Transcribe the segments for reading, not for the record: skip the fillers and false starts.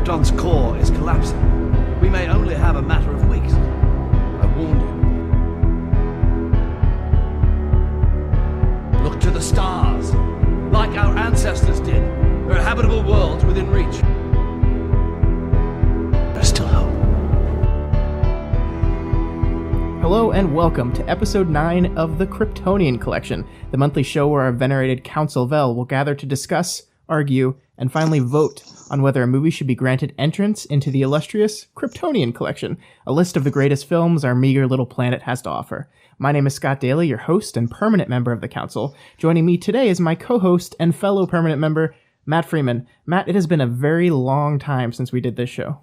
Krypton's core is collapsing. We may only have a matter of weeks. I warned you. Look to the stars. Like our ancestors did. There are habitable worlds within reach. There's still hope. Hello and welcome to episode 9 of the Kryptonian Collection, the monthly show where our venerated Council Vel will gather to discuss, argue, and finally vote on whether a movie should be granted entrance into the illustrious Kryptonian Collection, a list of the greatest films our meager little planet has to offer. My name is Scott Daly, your host and permanent member of the Council. Joining me today is my co-host and fellow permanent member, Matt Freeman. Matt, it has been a very long time since we did this show.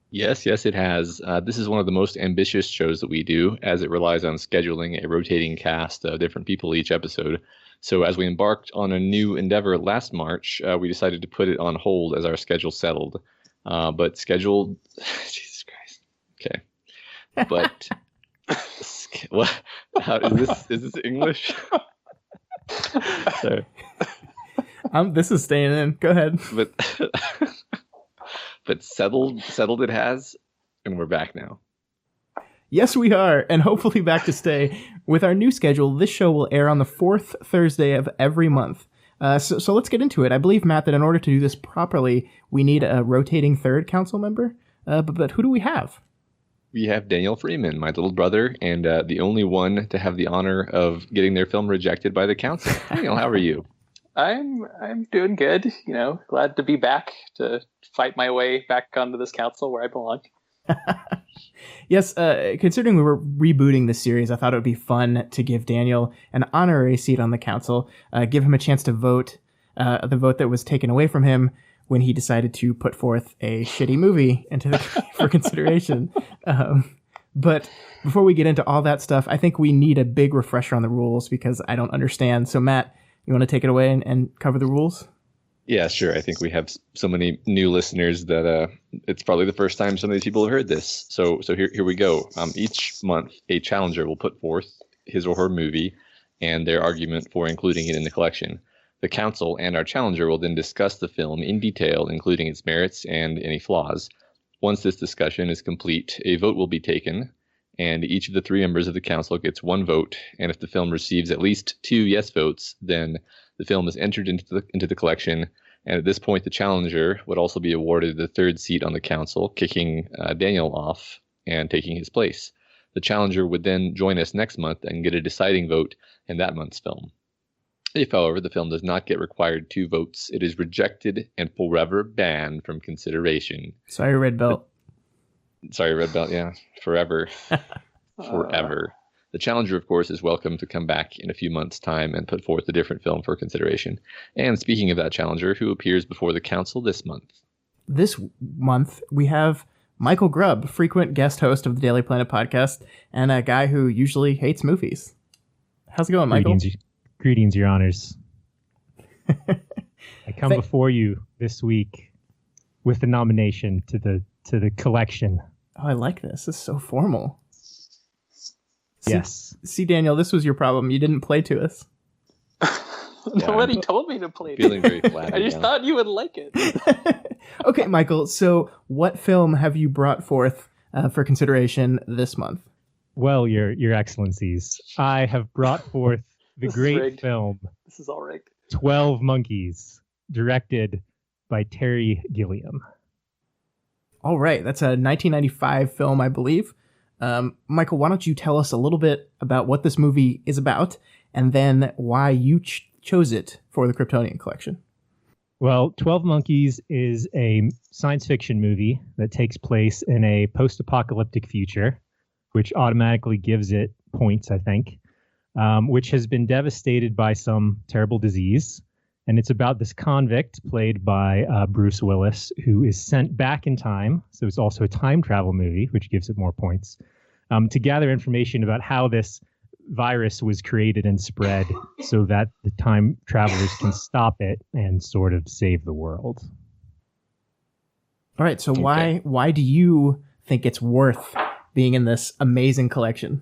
Yes, it has. This is one of the most ambitious shows that we do, as it relies on scheduling a rotating cast of different people each episode. So as we embarked on a new endeavor last March, we decided to put it on hold as our schedule settled. But scheduled... Jesus Christ. Okay. But... what? Is this English? Sorry. This is staying in. Go ahead. But settled it has, and we're back now. Yes, we are, and hopefully back to stay. With our new schedule, this show will air on the fourth Thursday of every month. So let's get into it. I believe, Matt, that in order to do this properly, we need a rotating third council member. But who do we have? We have Daniel Freeman, my little brother, and the only one to have the honor of getting their film rejected by the council. Daniel, how are you? I'm doing good. Glad to be back to fight my way back onto this council where I belong. Yes, considering we were rebooting this series, I thought it would be fun to give Daniel an honorary seat on the council, give him a chance to vote, the vote that was taken away from him when he decided to put forth a shitty movie for consideration. But before we get into all that stuff, I think we need a big refresher on the rules because I don't understand. So Matt, you want to take it away and cover the rules? Yeah, sure. I think we have so many new listeners that it's probably the first time some of these people have heard this. So here we go. Each month, a challenger will put forth his or her movie and their argument for including it in the collection. The council and our challenger will then discuss the film in detail, including its merits and any flaws. Once this discussion is complete, a vote will be taken, and each of the three members of the council gets one vote. And if the film receives at least 2 yes votes, then the film is entered into the collection. And at this point, the challenger would also be awarded the third seat on the council, kicking Daniel off and taking his place. The challenger would then join us next month and get a deciding vote in that month's film. If, however, the film does not get required 2 votes, it is rejected and forever banned from consideration. Sorry, Red Belt. Sorry, Red Belt, yeah. Forever. Forever. The challenger, of course, is welcome to come back in a few months' time and put forth a different film for consideration. And speaking of that challenger, who appears before the council this month? This month, we have Michael Grubb, frequent guest host of the Daily Planet podcast, and a guy who usually hates movies. How's it going, Michael? Greetings, your honors. I come before you this week with the nomination to the collection. Oh, I like this. This is so formal. Yes. See, Daniel, this was your problem. You didn't play to us. Nobody told me to play to feeling very flat. I just thought you would like it. Okay, Michael, so what film have you brought forth for consideration this month? Well, your excellencies, I have brought forth the great film. This is all rigged. 12 Monkeys, directed by Terry Gilliam. All right, that's a 1995 film, I believe. Michael, why don't you tell us a little bit about what this movie is about, and then why you chose it for the Kryptonian Collection? Well, 12 Monkeys is a science fiction movie that takes place in a post-apocalyptic future, which automatically gives it points, I think, which has been devastated by some terrible disease. And it's about this convict played by Bruce Willis, who is sent back in time. So it's also a time travel movie, which gives it more points, to gather information about how this virus was created and spread so that the time travelers can stop it and sort of save the world. All right. So why do you think it's worth being in this amazing collection?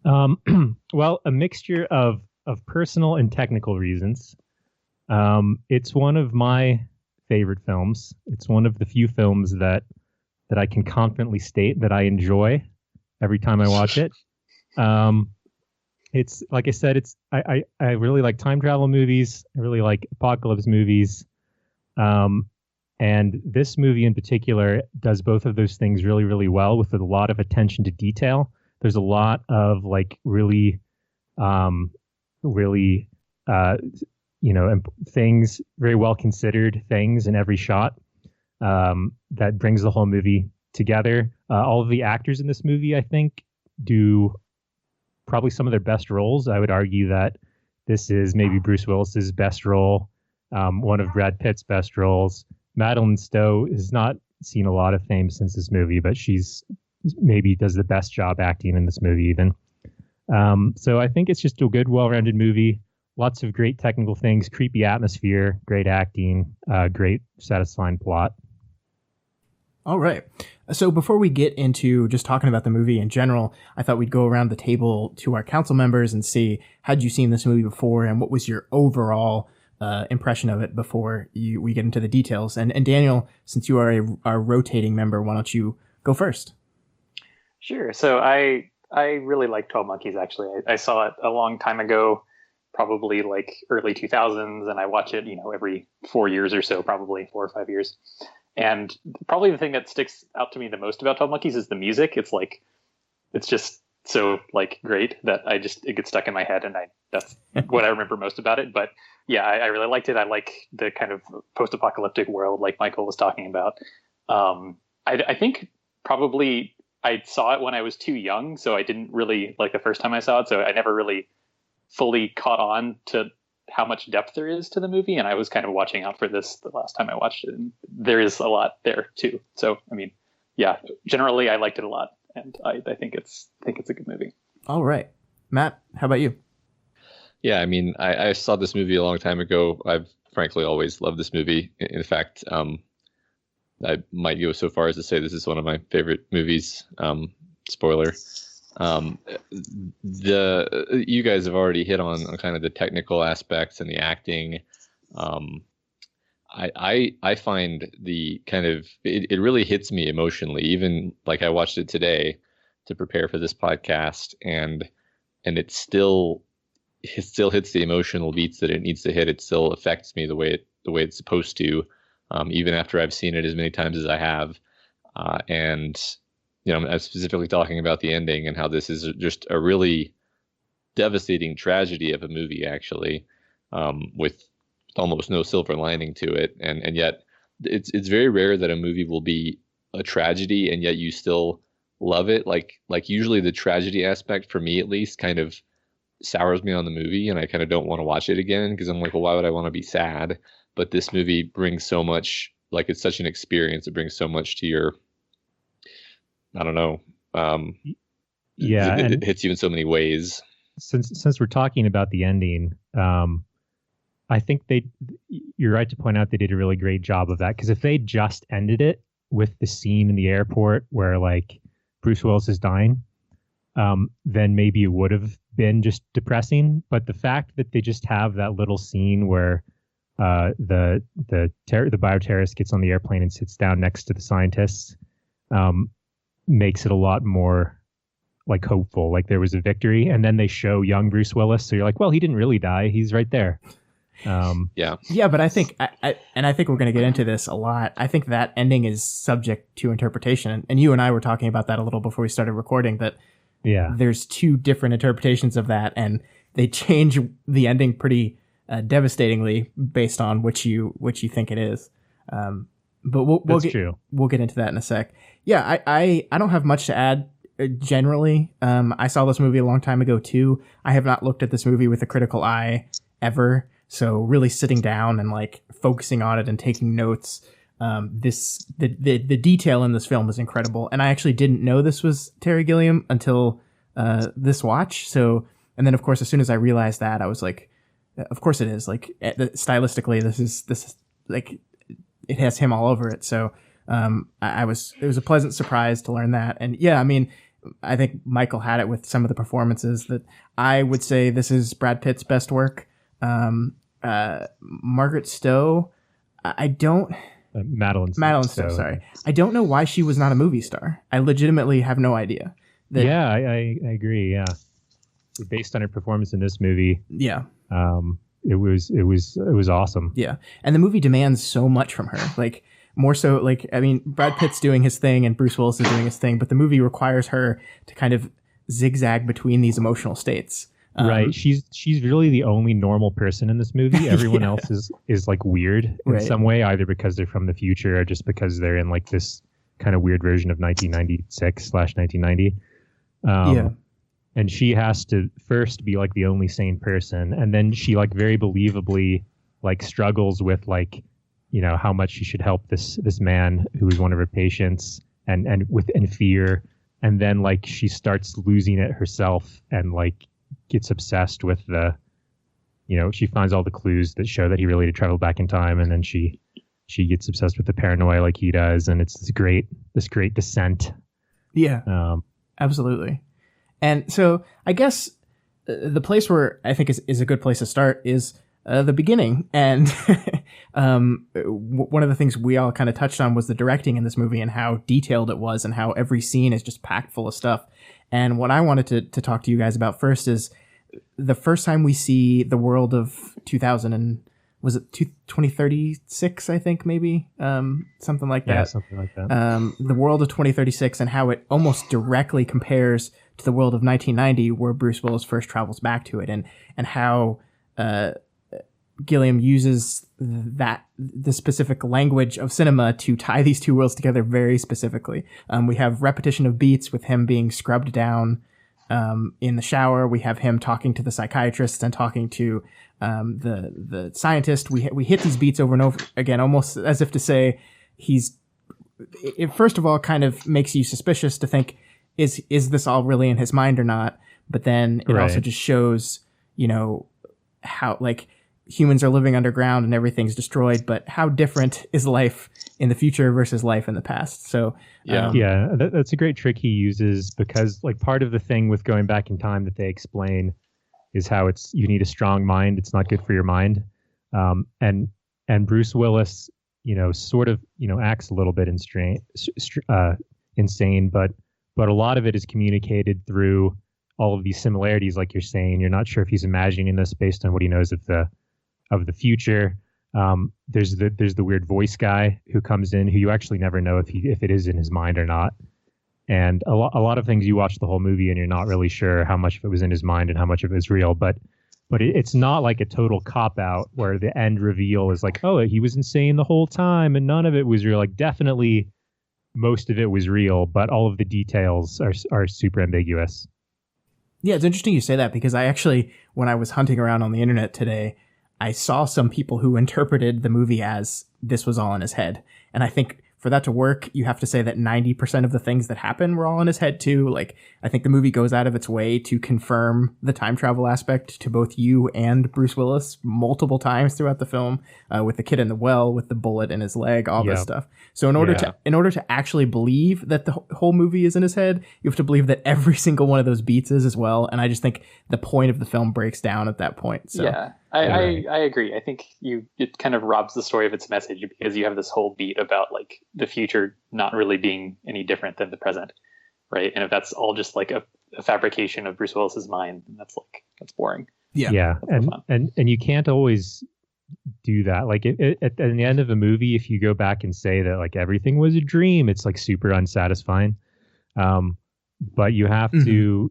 Well, a mixture of personal and technical reasons. It's one of my favorite films. It's one of the few films that I can confidently state that I enjoy every time I watch it. It's like I said, I really like time travel movies. I really like apocalypse movies. And this movie in particular does both of those things really, really well with a lot of attention to detail. There's a lot of like really things, very well considered things in every shot that brings the whole movie together. All of the actors in this movie, I think, do probably some of their best roles. I would argue that this is maybe Bruce Willis's best role, one of Brad Pitt's best roles. Madeline Stowe has not seen a lot of fame since this movie, but she's maybe does the best job acting in this movie even. So I think it's just a good, well-rounded movie. Lots of great technical things, creepy atmosphere, great acting, great satisfying plot. All right. So before we get into just talking about the movie in general, I thought we'd go around the table to our council members and see, had you seen this movie before and what was your overall impression of it before we get into the details? And Daniel, since you are our rotating member, why don't you go first? Sure. So I really like 12 Monkeys, actually. I saw it a long time ago, probably like early 2000s, and I watch it, every 4 years or so, probably 4 or 5 years. And probably the thing that sticks out to me the most about 12 Monkeys is the music. It's just so like great that it gets stuck in my head, and that's what I remember most about it. But yeah, I really liked it. I like the kind of post-apocalyptic world like Michael was talking about. I think probably I saw it when I was too young, so I didn't really like the first time I saw it. So I never really fully caught on to how much depth there is to the movie, and I was kind of watching out for this the last time I watched it, and there is a lot there too. So I mean, yeah, generally I liked it a lot, and I think it's a good movie. All right, Matt, how about you? Yeah, I mean, I saw this movie a long time ago. I've frankly always loved this movie. In fact, I might go so far as to say this is one of my favorite movies. Spoiler. You guys have already hit on kind of the technical aspects and the acting. I find the kind of it really hits me emotionally. Even like I watched it today to prepare for this podcast, and it still hits the emotional beats that it needs to hit. It still affects me the way it's supposed to, even after I've seen it as many times as I have, and. I'm specifically talking about the ending and how this is just a really devastating tragedy of a movie, actually, with almost no silver lining to it. And yet it's very rare that a movie will be a tragedy and yet you still love it. Like usually the tragedy aspect, for me at least, kind of sours me on the movie, and I kind of don't want to watch it again because I'm like, well, why would I want to be sad? But this movie brings so much, like it's such an experience. It brings so much to your, I don't know. Yeah, it hits you in so many ways. Since we're talking about the ending, I think you're right to point out they did a really great job of that. Because if they just ended it with the scene in the airport where like Bruce Willis is dying, then maybe it would have been just depressing. But the fact that they just have that little scene where the bioterrorist gets on the airplane and sits down next to the scientists, makes it a lot more like hopeful, like there was a victory. And then they show young Bruce Willis, so you're like, well, he didn't really die, he's right there. But I think I think we're going to get into this a lot. I think that ending is subject to interpretation, and you and I were talking about that a little before we started recording, that there's two different interpretations of that, and they change the ending pretty devastatingly based on which you think it is. But we'll get into that in a sec. Yeah, I don't have much to add generally. I saw this movie a long time ago too. I have not looked at this movie with a critical eye ever. So really sitting down and like focusing on it and taking notes. The detail in this film is incredible. And I actually didn't know this was Terry Gilliam until this watch. So, and then of course, as soon as I realized that, I was like, of course it is. Like stylistically, this is like, it has him all over it. So it was a pleasant surprise to learn that. And yeah, I mean, I think Michael had it with some of the performances that I would say this is Brad Pitt's best work. Margaret Stowe, I don't. Madeline Stowe, sorry. I don't know why she was not a movie star. I legitimately have no idea. Yeah, I agree. Yeah, based on her performance in this movie. Yeah. It was awesome. Yeah, and the movie demands so much from her. Like more so, like I mean, Brad Pitt's doing his thing and Bruce Willis is doing his thing, but the movie requires her to kind of zigzag between these emotional states. Right. She's really the only normal person in this movie. Everyone else is like weird in some way, either because they're from the future or just because they're in like this kind of weird version of 1996/1990. And she has to first be like the only sane person, and then she like very believably like struggles with like, you know, how much she should help this man who is one of her patients and fear, and then like she starts losing it herself and like gets obsessed with the, you know, she finds all the clues that show that he really did travel back in time, and then she gets obsessed with the paranoia like he does, and it's this great descent. Yeah, absolutely. And so I guess the place where I think is a good place to start is the beginning. And one of the things we all kind of touched on was the directing in this movie and how detailed it was and how every scene is just packed full of stuff. And what I wanted to talk to you guys about first is the first time we see the world of 2000 and was it 2036, I think, maybe? Something like that. Yeah, something like that. The world of 2036 and how it almost directly compares to the world of 1990 where Bruce Willis first travels back to it, and how Gilliam uses the specific language of cinema to tie these two worlds together very specifically. We have repetition of beats with him being scrubbed down in the shower. We have him talking to the psychiatrist and talking to the scientist. We hit these beats over and over again, almost as if to say it first of all kind of makes you suspicious to think, is this all really in his mind or not? But then it also just shows, you know, how like humans are living underground and everything's destroyed, but how different is life in the future versus life in the past? So that's a great trick he uses, because like part of the thing with going back in time that they explain is how you need a strong mind. It's not good for your mind. And Bruce Willis, you know, sort of, you know, acts a little bit insane, but a lot of it is communicated through all of these similarities. Like you're saying, you're not sure if he's imagining this based on what he knows of the future. There's the weird voice guy who comes in, who you actually never know if it is in his mind or not. And a lot of things you watch the whole movie and you're not really sure how much of it was in his mind and how much of it is real. But it's not like a total cop out where the end reveal is like, oh, he was insane the whole time and none of it was real. Like definitely most of it was real, but all of the details are super ambiguous. Yeah, it's interesting you say that, because I actually, when I was hunting around on the internet today, I saw some people who interpreted the movie as this was all in his head. And I think for that to work, you have to say that 90% of the things that happen were all in his head too. Like, I think the movie goes out of its way to confirm the time travel aspect to both you and Bruce Willis multiple times throughout the film, with the kid in the well, with the bullet in his leg, all this stuff. So in order to actually believe that the whole movie is in his head, you have to believe that every single one of those beats is as well. And I just think the point of the film breaks down at that point. So. Yeah. I agree. I think it kind of robs the story of its message, because you have this whole beat about like the future not really being any different than the present, right? And if that's all just like a fabrication of Bruce Willis's mind, then that's boring. Yeah. And you can't always do that. Like at the end of a movie, if you go back and say that like everything was a dream, it's like super unsatisfying. But you have to.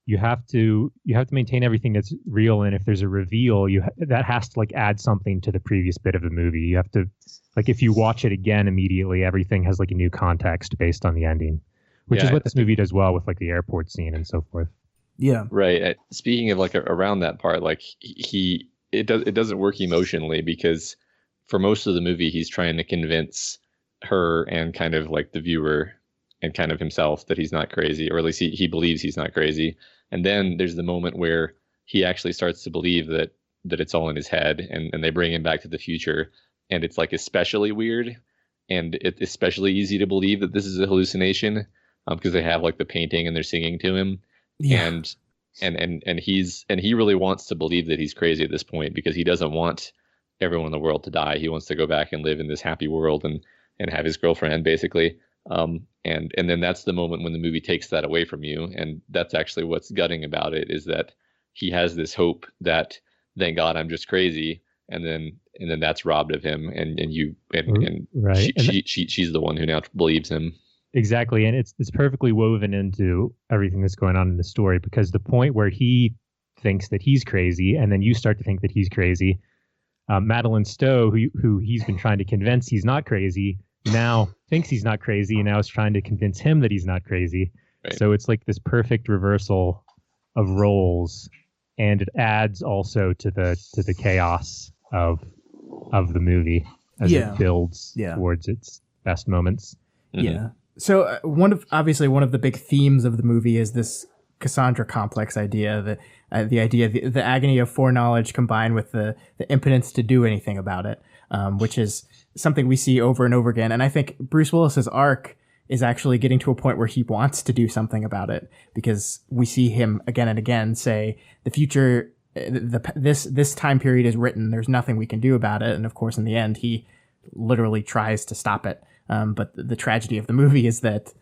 You have to maintain everything that's real, and if there's a reveal, that has to like add something to the previous bit of the movie. You have to, like, if you watch it again immediately, everything has like a new context based on the ending, which is what this movie does well with like the airport scene and so forth. Yeah, right. Speaking of like around that part, like it doesn't work emotionally, because for most of the movie he's trying to convince her and kind of like the viewer and kind of himself that he's not crazy, or at least he believes he's not crazy. And then there's the moment where he actually starts to believe that it's all in his head, and they bring him back to the future. And it's like especially weird, and it's especially easy to believe that this is a hallucination, because they have like the painting and they're singing to him. Yeah. And he really wants to believe that he's crazy at this point, because he doesn't want everyone in the world to die. He wants to go back and live in this happy world and have his girlfriend, basically. And then that's the moment when the movie takes that away from you. And that's actually what's gutting about it, is that he has this hope that, thank God I'm just crazy. And then that's robbed of him. Right. She's the one who now believes him. Exactly. And it's perfectly woven into everything that's going on in the story, because the point where he thinks that he's crazy and then you start to think that he's crazy, Madeline Stowe, who he's been trying to convince he's not crazy, now thinks he's not crazy and now is trying to convince him that he's not crazy. Right. So it's like this perfect reversal of roles, and it adds also to the chaos of the movie as it builds towards its best moments. Mm-hmm. Yeah. So one of the big themes of the movie is this Cassandra complex idea, the idea, the agony of foreknowledge combined with the impotence to do anything about it, which is something we see over and over again. And I think Bruce Willis's arc is actually getting to a point where he wants to do something about it, because we see him again and again say the future, this time period is written. There's nothing we can do about it. And of course, in the end, he literally tries to stop it. But the tragedy of the movie is that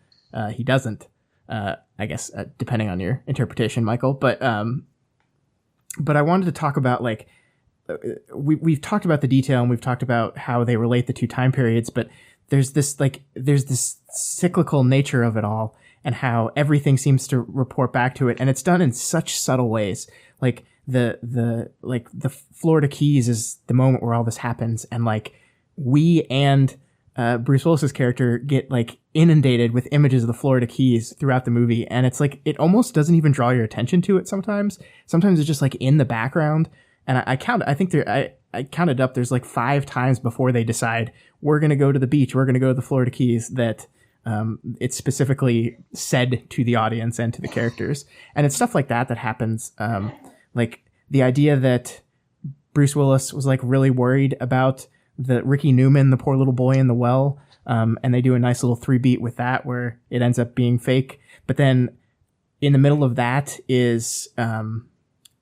he doesn't. I guess depending on your interpretation, Michael. But I wanted to talk about, like, we've talked about the detail and we've talked about how they relate the two time periods, but there's this cyclical nature of it all, and how everything seems to report back to it, and it's done in such subtle ways. Like the Florida Keys is the moment where all this happens, and like we and Bruce Willis's character get like inundated with images of the Florida Keys throughout the movie, and it's like it almost doesn't even draw your attention to it sometimes. Sometimes it's just like in the background. And I counted up, there's like 5 times before they decide we're going to go to the beach, we're going to go to the Florida Keys, that it's specifically said to the audience and to the characters. And it's stuff like that happens. Like the idea that Bruce Willis was like really worried about the Ricky Newman, the poor little boy in the well. And they do a nice little 3-beat with that where it ends up being fake. But then in the middle of that is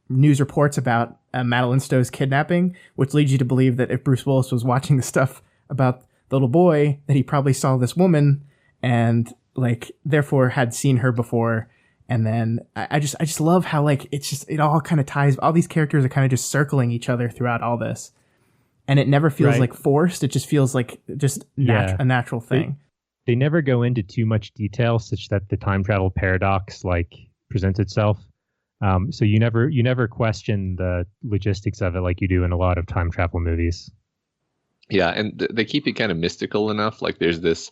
news reports about Madeline Stowe's kidnapping, which leads you to believe that if Bruce Willis was watching the stuff about the little boy, that he probably saw this woman and like therefore had seen her before. And then I just love how like it all kind of ties, all these characters are kind of just circling each other throughout all this. And it never feels like forced. It just feels like just a natural thing. They never go into too much detail such that the time travel paradox like presents itself. So you never question the logistics of it like you do in a lot of time travel movies. Yeah, and they keep it kind of mystical enough. Like there's this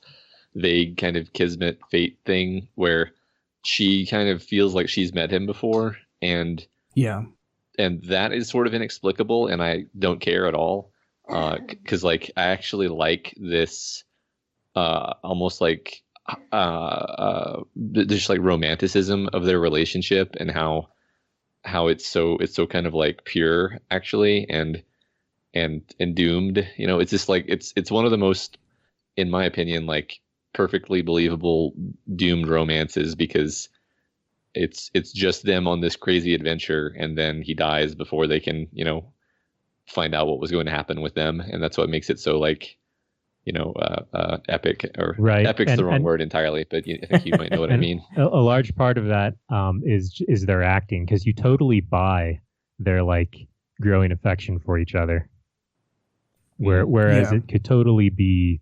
vague kind of kismet fate thing where she kind of feels like she's met him before, and that is sort of inexplicable, and I don't care at all, because like I actually like this almost like just like romanticism of their relationship, and how it's so kind of like pure actually, and doomed. You know, it's just like it's one of the most, in my opinion, like perfectly believable doomed romances, because it's just them on this crazy adventure, and then he dies before they can, you know, find out what was going to happen with them, and that's what makes it so like, you know, epic. Or epic's the wrong word entirely, but I think you might know what I mean. A large part of that is their acting, because you totally buy their like growing affection for each other. Whereas it could totally be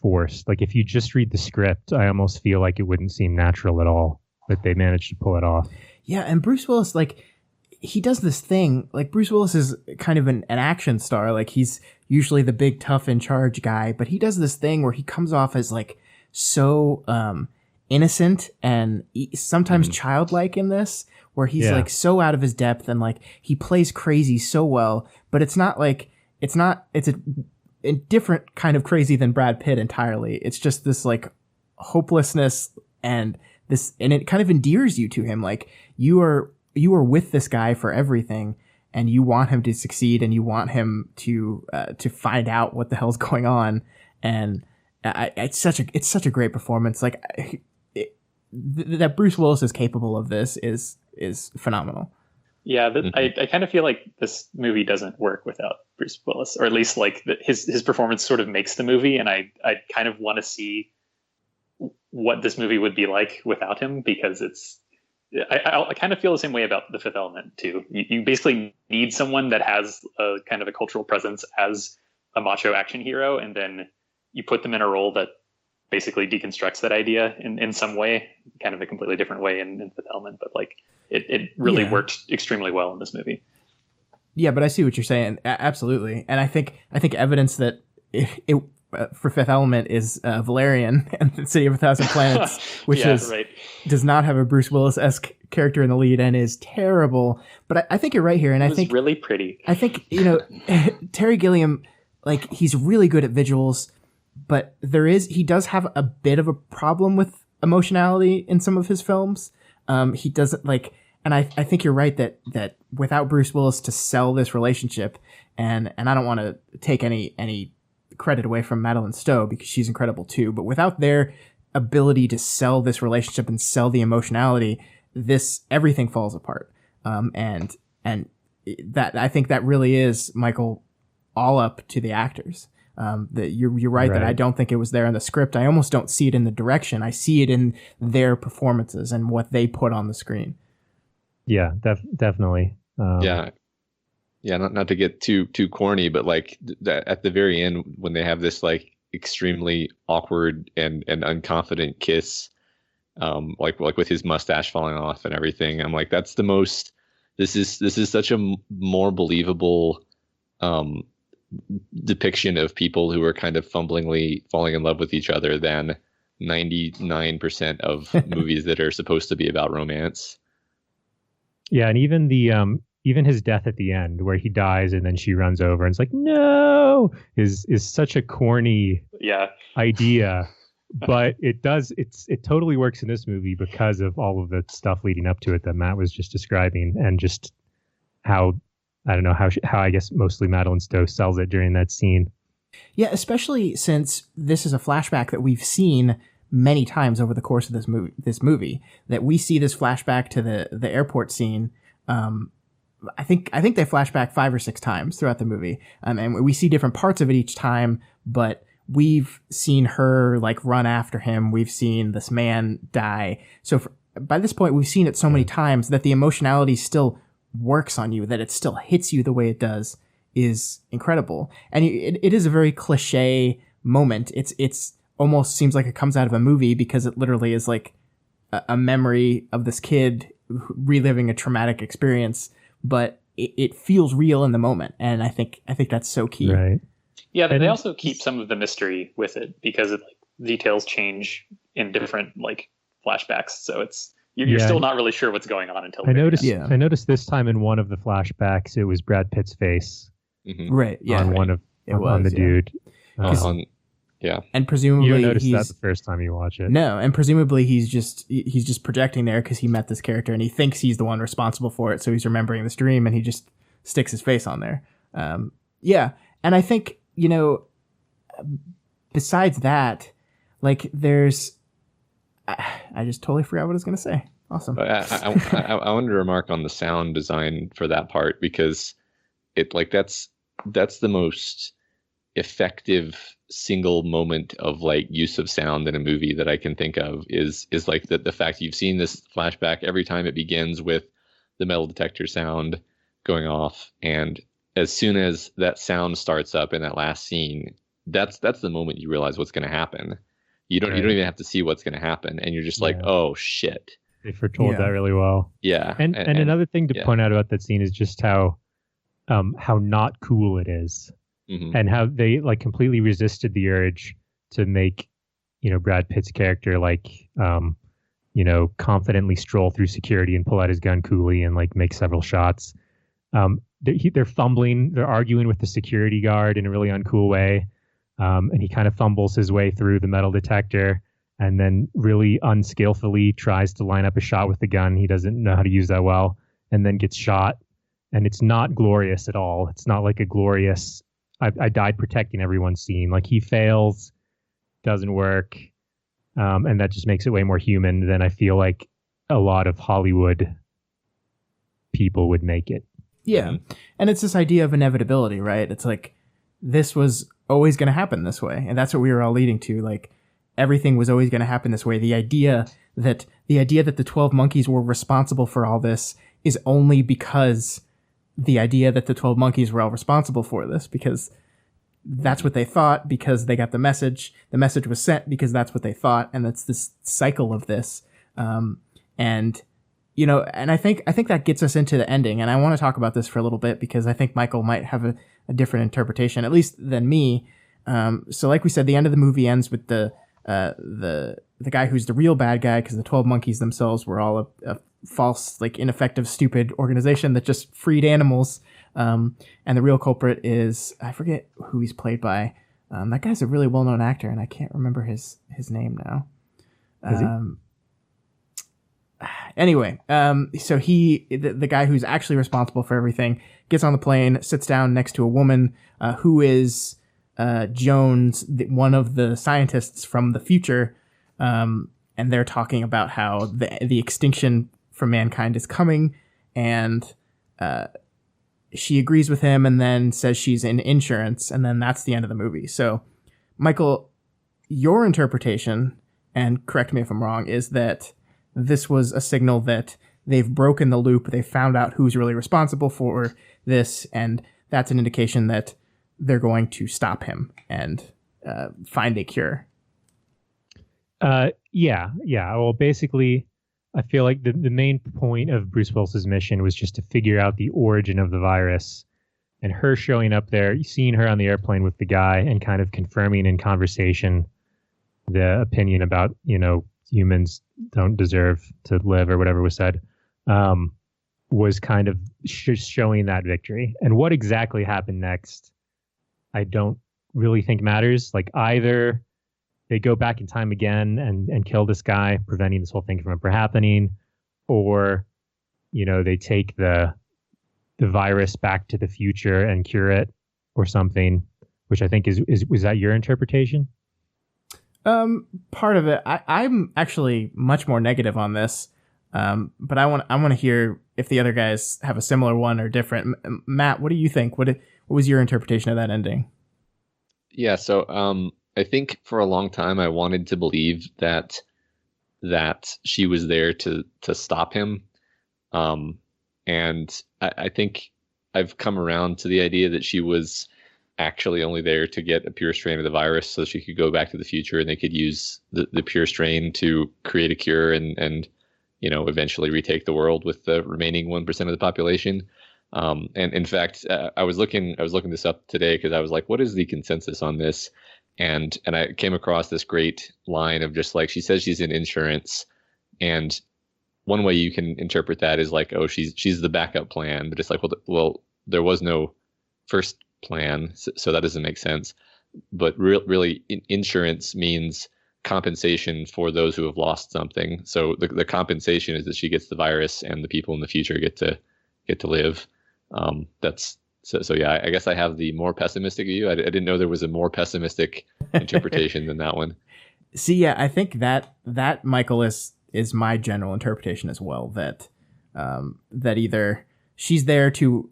forced. Like if you just read the script, I almost feel like it wouldn't seem natural at all, but they managed to pull it off. Yeah, and Bruce Willis, like, he does this thing, like Bruce Willis is kind of an action star. Like he's usually the big tough in charge guy, but he does this thing where he comes off as like so innocent and sometimes childlike in this, where he's like so out of his depth, and like he plays crazy so well, but it's a different kind of crazy than Brad Pitt entirely. It's just this like hopelessness and it kind of endears you to him. Like you are with this guy for everything, and you want him to succeed, and you want him to find out what the hell's going on. And it's such a great performance. Like that Bruce Willis is capable of this is phenomenal. Yeah, I kind of feel like this movie doesn't work without Bruce Willis, or at least like his performance sort of makes the movie, and I kind of want to see what this movie would be like without him, because I kind of feel the same way about The Fifth Element too. You basically need someone that has a kind of a cultural presence as a macho action hero, and then you put them in a role that basically deconstructs that idea in some way, kind of a completely different way in Fifth Element, but like it really worked extremely well in this movie. Yeah, but I see what you're saying. Absolutely. And I think evidence that it for Fifth Element is Valerian and the City of a Thousand Planets, which does not have a Bruce Willis-esque character in the lead and is terrible. But I think you're right here, and I think really pretty. I think Terry Gilliam, like, he's really good at visuals, but he does have a bit of a problem with emotionality in some of his films. He doesn't like, and I think you're right that without Bruce Willis to sell this relationship, and I don't want to take any credit away from Madeline Stowe because she's incredible too, but without their ability to sell this relationship and sell the emotionality, everything falls apart. And that, I think that really is, Michael, all up to the actors. That you're right that I don't think it was there in the script. I almost don't see it in the direction. I see it in their performances and what they put on the screen. Yeah, definitely. Yeah, not to get too corny, but like at the very end when they have this like extremely awkward and unconfident kiss, like with his mustache falling off and everything, I'm like, that's the most. This is such a more believable depiction of people who are kind of fumblingly falling in love with each other than 99% of movies that are supposed to be about romance. Yeah, and even his death at the end, where he dies and then she runs over and it's like, no, is such a corny idea. But it totally works in this movie because of all of the stuff leading up to it that Matt was just describing, and just how, I don't know, how I guess mostly Madeline Stowe sells it during that scene. Yeah, especially since this is a flashback that we've seen many times over the course of this movie, that we see this flashback to the airport scene. I think they flash back 5 or 6 times throughout the movie, and we see different parts of it each time. But we've seen her like run after him. We've seen this man die. So by this point, we've seen it so many times that the emotionality still works on you, that it still hits you the way it does, is incredible. And it is a very cliche moment. It's almost seems like it comes out of a movie, because it literally is like a memory of this kid reliving a traumatic experience. But it feels real in the moment, and I think that's so key. Right. Yeah, they also keep some of the mystery with it, because details change in different like flashbacks, so you're still not really sure what's going on until I noticed this time in one of the flashbacks it was Brad Pitt's face, right? Yeah, on the dude. Yeah, and presumably you noticed that the first time you watch it. No, and presumably he's just projecting there because he met this character and he thinks he's the one responsible for it, so he's remembering this dream and he just sticks his face on there. Yeah, and I think, besides that, like there's, I just totally forgot what I was going to say. Awesome. I wanted to remark on the sound design for that part, because that's the most effective single moment of like use of sound in a movie that I can think of, is like the fact you've seen this flashback every time it begins with the metal detector sound going off, and as soon as that sound starts up in that last scene, that's the moment you realize what's going to happen. You don't even have to see what's going to happen, and you're just like, oh shit. They foretold that really well. Yeah. And another thing to point out about that scene is just how not cool it is. Mm-hmm. And how they like completely resisted the urge to make, Brad Pitt's character like, confidently stroll through security and pull out his gun coolly and like make several shots. They're fumbling, they're arguing with the security guard in a really uncool way. And he kind of fumbles his way through the metal detector and then really unskillfully tries to line up a shot with the gun. He doesn't know how to use that well, and then gets shot. And it's not glorious at all. It's not like a glorious, I died protecting everyone scene. Like he fails, doesn't work. And that just makes it way more human than I feel like a lot of Hollywood people would make it. Yeah. And it's this idea of inevitability, right? It's like, this was always going to happen this way. And that's what we were all leading to. Like, everything was always going to happen this way. The idea that the 12 monkeys were responsible for all this is only because the idea that the 12 monkeys were all responsible for this, because that's what they thought, because they got the message. The message was sent because that's what they thought. And that's this cycle of this. And I think that gets us into the ending. And I want to talk about this for a little bit because I think Michael might have a different interpretation, at least than me. So like we said, the end of the movie ends with the guy who's the real bad guy, because the 12 monkeys themselves were all a false, like, ineffective, stupid organization that just freed animals. And the real culprit is, I forget who he's played by. That guy's a really well-known actor, and I can't remember his name now. Is he? Anyway, so the guy who's actually responsible for everything gets on the plane, sits down next to a woman who is Jones, one of the scientists from the future, and they're talking about how the extinction for mankind is coming, and she agrees with him and then says she's in insurance, and then that's the end of the movie. So, Michael, your interpretation, and correct me if I'm wrong, is that this was a signal that they've broken the loop. They found out who's really responsible for this, and that's an indication that they're going to stop him and find a cure. Yeah. Well, basically, I feel like the main point of Bruce Willis's mission was just to figure out the origin of the virus, and her showing up there, seeing her on the airplane with the guy and kind of confirming in conversation the opinion about, humans don't deserve to live or whatever was said, was kind of showing that victory. And what exactly happened next, I don't really think matters. Like, either they go back in time again and kill this guy, preventing this whole thing from ever happening, or, they take the virus back to the future and cure it or something, which I think was that your interpretation? Part of it. I'm actually much more negative on this, but I want to hear if the other guys have a similar one or different. Matt, what do you think? What was your interpretation of that ending? Yeah, so I think for a long time I wanted to believe that she was there to stop him, and I think I've come around to the idea that she was actually only there to get a pure strain of the virus so she could go back to the future and they could use the pure strain to create a cure and eventually retake the world with the remaining 1% of the population. And in fact, I was looking this up today because I was like, what is the consensus on this? And I came across this great line of just like, she says she's in insurance, and one way you can interpret that is like, oh, she's the backup plan, but it's like, well, there was no first plan, so that doesn't make sense. But really, insurance means compensation for those who have lost something. So the compensation is that she gets the virus, and the people in the future get to live. That's so yeah. I guess I have the more pessimistic view. I didn't know there was a more pessimistic interpretation than that one. See, yeah, I think that Michael is my general interpretation as well. That either she's there to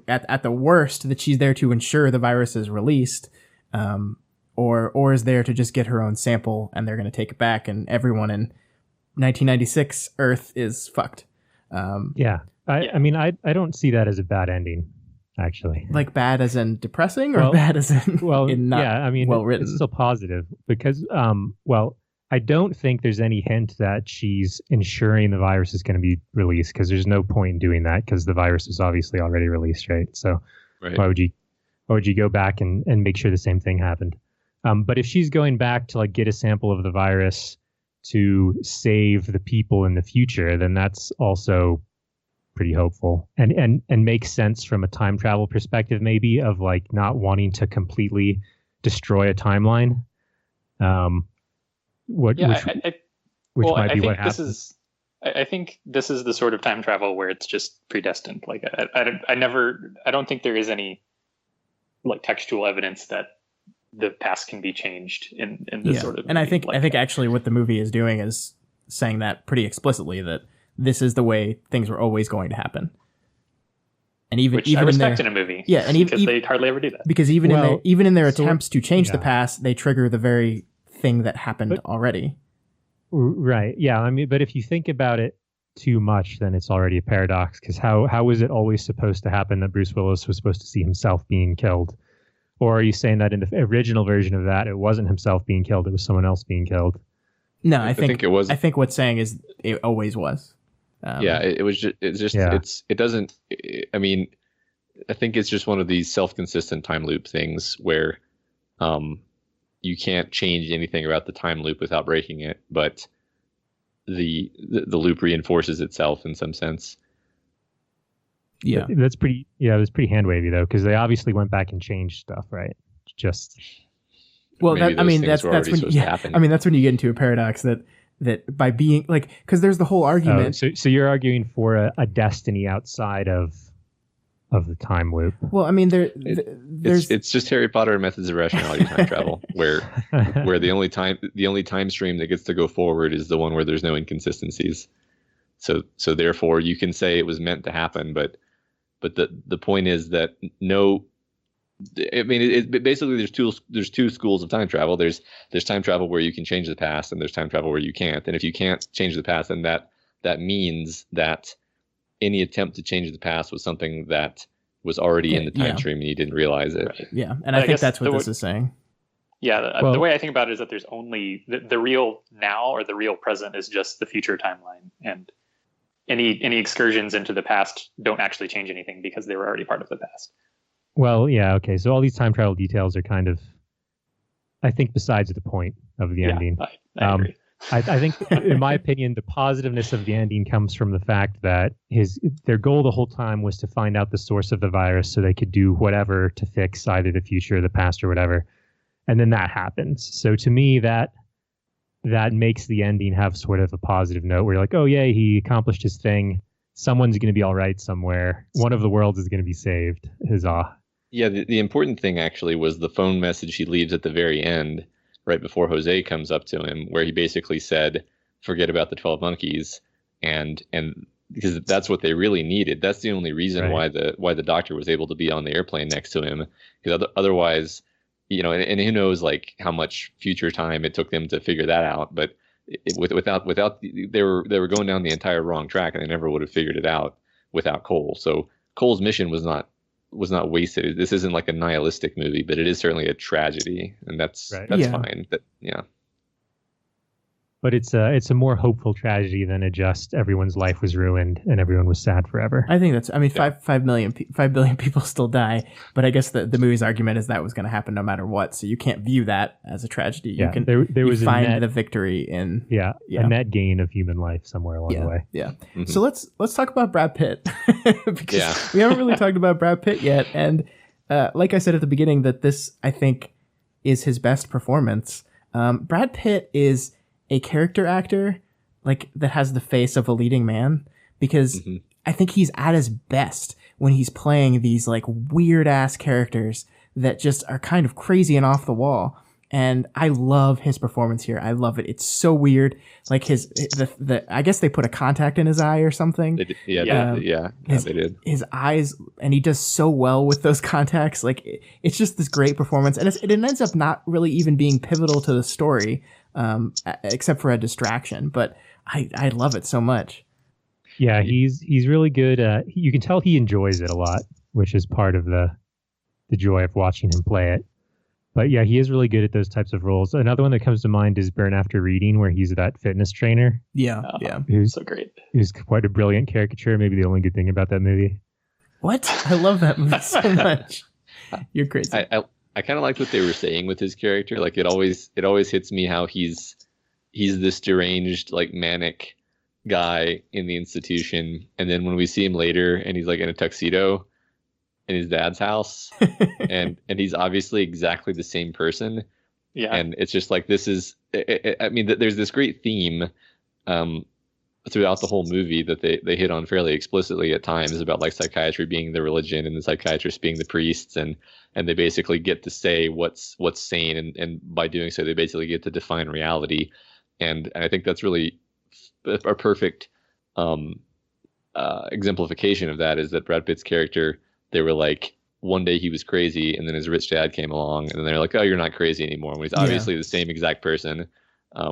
at the worst that she's there to ensure the virus is released, or is there to just get her own sample, and they're going to take it back, and everyone in 1996 Earth is fucked. I mean, I don't see that as a bad ending, actually. Like bad as in depressing, or bad as in well written? It's still positive because I don't think there's any hint that she's ensuring the virus is going to be released, because there's no point in doing that, because the virus is obviously already released, right? So right. Why would you go back and make sure the same thing happened? But if she's going back to like get a sample of the virus to save the people in the future, then that's also pretty hopeful and makes sense from a time travel perspective, maybe, of like not wanting to completely destroy a timeline. Which might be what happens. I think this is the sort of time travel where it's just predestined. Like I don't think there is any like textual evidence that the past can be changed in this sort of. And I think actually what the movie is doing is saying that pretty explicitly, that this is the way things were always going to happen. And Which I respect in a movie. Yeah, and because they hardly ever do that. Because even in their attempts to change the past, they trigger the very thing that happened already. Right. Yeah. I mean, but if you think about it too much, then it's already a paradox. Because how was it always supposed to happen that Bruce Willis was supposed to see himself being killed? Or are you saying that in the original version of that, it wasn't himself being killed, it was someone else being killed? No, I think it was. I think what's saying is it always was. It was just. It's just. Yeah. It doesn't. I mean, I think it's just one of these self-consistent time loop things where, you can't change anything about the time loop without breaking it, but the loop reinforces itself in some sense. Yeah, that's pretty. Yeah, that's pretty hand wavy though, because they obviously went back and changed stuff, right? Just. Well, that's when that's when you get into a paradox that by being like, because there's the whole argument. So you're arguing for a destiny outside of the time loop. Well, I mean, it's just Harry Potter and Methods of Rationality time travel, where the only time stream that gets to go forward is the one where there's no inconsistencies. So therefore you can say it was meant to happen, but the point is that no. I mean, basically there's two schools of time travel. There's time travel where you can change the past, and there's time travel where you can't. And if you can't change the past, then that means that any attempt to change the past was something that was already in the time stream and you didn't realize it. Right. Yeah, and I think that's what this is saying. Yeah, the way I think about it is that there's only the real now or the real present is just the future timeline, and any excursions into the past don't actually change anything because they were already part of the past. Well, yeah, okay. So all these time travel details are kind of, I think, besides the point of the ending. I agree. I think, in my opinion, the positiveness of the ending comes from the fact that their goal the whole time was to find out the source of the virus so they could do whatever to fix either the future or the past or whatever. And then that happens. So to me, that makes the ending have sort of a positive note where you're like, oh, yeah, he accomplished his thing. Someone's going to be all right somewhere. One of the worlds is going to be saved. Huzzah. Yeah, the important thing actually was the phone message he leaves at the very end, right before Jose comes up to him, where he basically said, forget about the 12 monkeys. And because that's what they really needed. That's the only reason why the doctor was able to be on the airplane next to him. Because otherwise, and who knows like how much future time it took them to figure that out. But without they were going down the entire wrong track, and they never would have figured it out without Cole. So Cole's mission was not wasted. This isn't like a nihilistic movie, but it is certainly a tragedy, and that's fine. But it's a more hopeful tragedy than just everyone's life was ruined and everyone was sad forever. I think that's. I mean, 5 billion people still die, but I guess the movie's argument is that was going to happen no matter what. So you can't view that as a tragedy. Yeah, you can there was find the victory in a net gain of human life somewhere along the way. Yeah. Mm-hmm. So let's talk about Brad Pitt because we haven't really talked about Brad Pitt yet, and like I said at the beginning, that this I think is his best performance. Brad Pitt is a character actor like that has the face of a leading man, because I think he's at his best when he's playing these like weird ass characters that just are kind of crazy and off the wall. And I love his performance here. I love it. It's so weird. Like I guess they put a contact in his eye or something. They did. His eyes, and he does so well with those contacts. Like it's just this great performance, and it ends up not really even being pivotal to the story, except for a distraction. But I love it so much. Yeah, he's really good. You can tell he enjoys it a lot, which is part of the joy of watching him play it. But yeah, he is really good at those types of roles. Another one that comes to mind is Burn After Reading, where he's that fitness trainer. Yeah. Who's so great. Who's quite a brilliant caricature. Maybe the only good thing about that movie. What? I love that movie so much. You're crazy. I kind of liked what they were saying with his character. Like it always hits me how he's this deranged, like manic guy in the institution, and then when we see him later, and he's like in a tuxedo in his dad's house, and he's obviously exactly the same person. Yeah. And it's just like, this is, I mean, there's this great theme throughout the whole movie that they hit on fairly explicitly at times about like psychiatry being the religion and the psychiatrists being the priests, and they basically get to say what's sane, and by doing so they basically get to define reality. And I think that's really a perfect exemplification of that is that Brad Pitt's character, they were like, one day he was crazy, and then his rich dad came along, and then they're like, oh, you're not crazy anymore, when he's obviously the same exact person,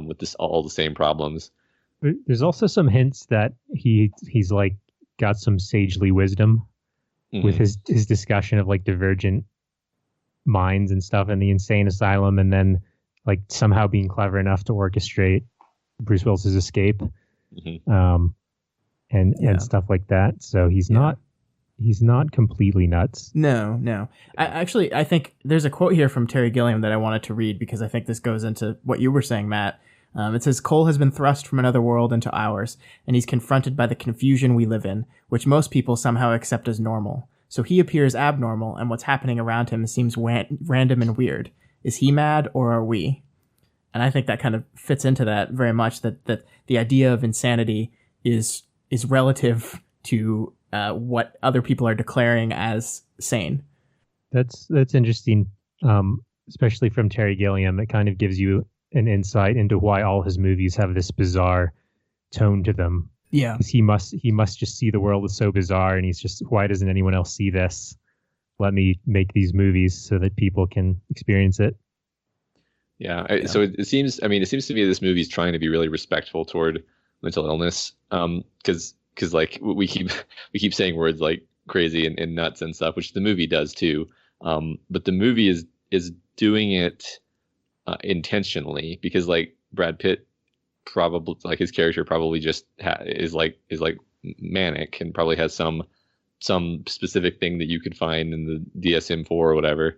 with all the same problems. There's also some hints that he's like got some sagely wisdom with his discussion of like divergent minds and stuff in the insane asylum, and then like somehow being clever enough to orchestrate Bruce Willis's escape, and stuff like that. So he's not completely nuts. No. I think there's a quote here from Terry Gilliam that I wanted to read because I think this goes into what you were saying, Matt. It says, Cole has been thrust from another world into ours, and he's confronted by the confusion we live in, which most people somehow accept as normal. So he appears abnormal, and what's happening around him seems random and weird. Is he mad, or are we? And I think that kind of fits into that very much, that the idea of insanity is relative to what other people are declaring as sane. That's interesting, especially from Terry Gilliam. It kind of gives you an insight into why all his movies have this bizarre tone to them. Yeah, because he must just see the world as so bizarre, and he's just, why doesn't anyone else see this? Let me make these movies so that people can experience it. Yeah. So it seems to me this movie is trying to be really respectful toward mental illness, because like we keep saying words like crazy and nuts and stuff, which the movie does too. But the movie is doing it intentionally, because like Brad Pitt probably, like his character probably just is like manic and probably has some specific thing that you could find in the DSM-4 or whatever.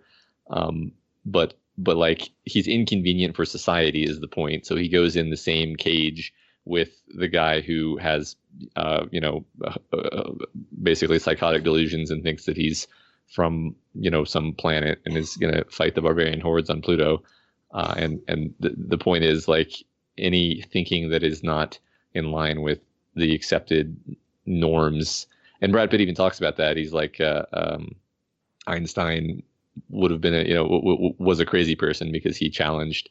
But like he's inconvenient for society is the point. So he goes in the same cage with the guy who has basically psychotic delusions and thinks that he's from some planet and is going to fight the barbarian hordes on Pluto. And the point is, like, any thinking that is not in line with the accepted norms. And Brad Pitt even talks about that. He's like, Einstein would have been was a crazy person because he challenged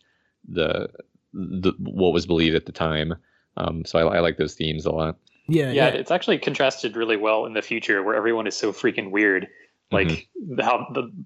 the what was believed at the time. So I like those themes a lot. Yeah, it's actually contrasted really well in the future where everyone is so freaking weird. Like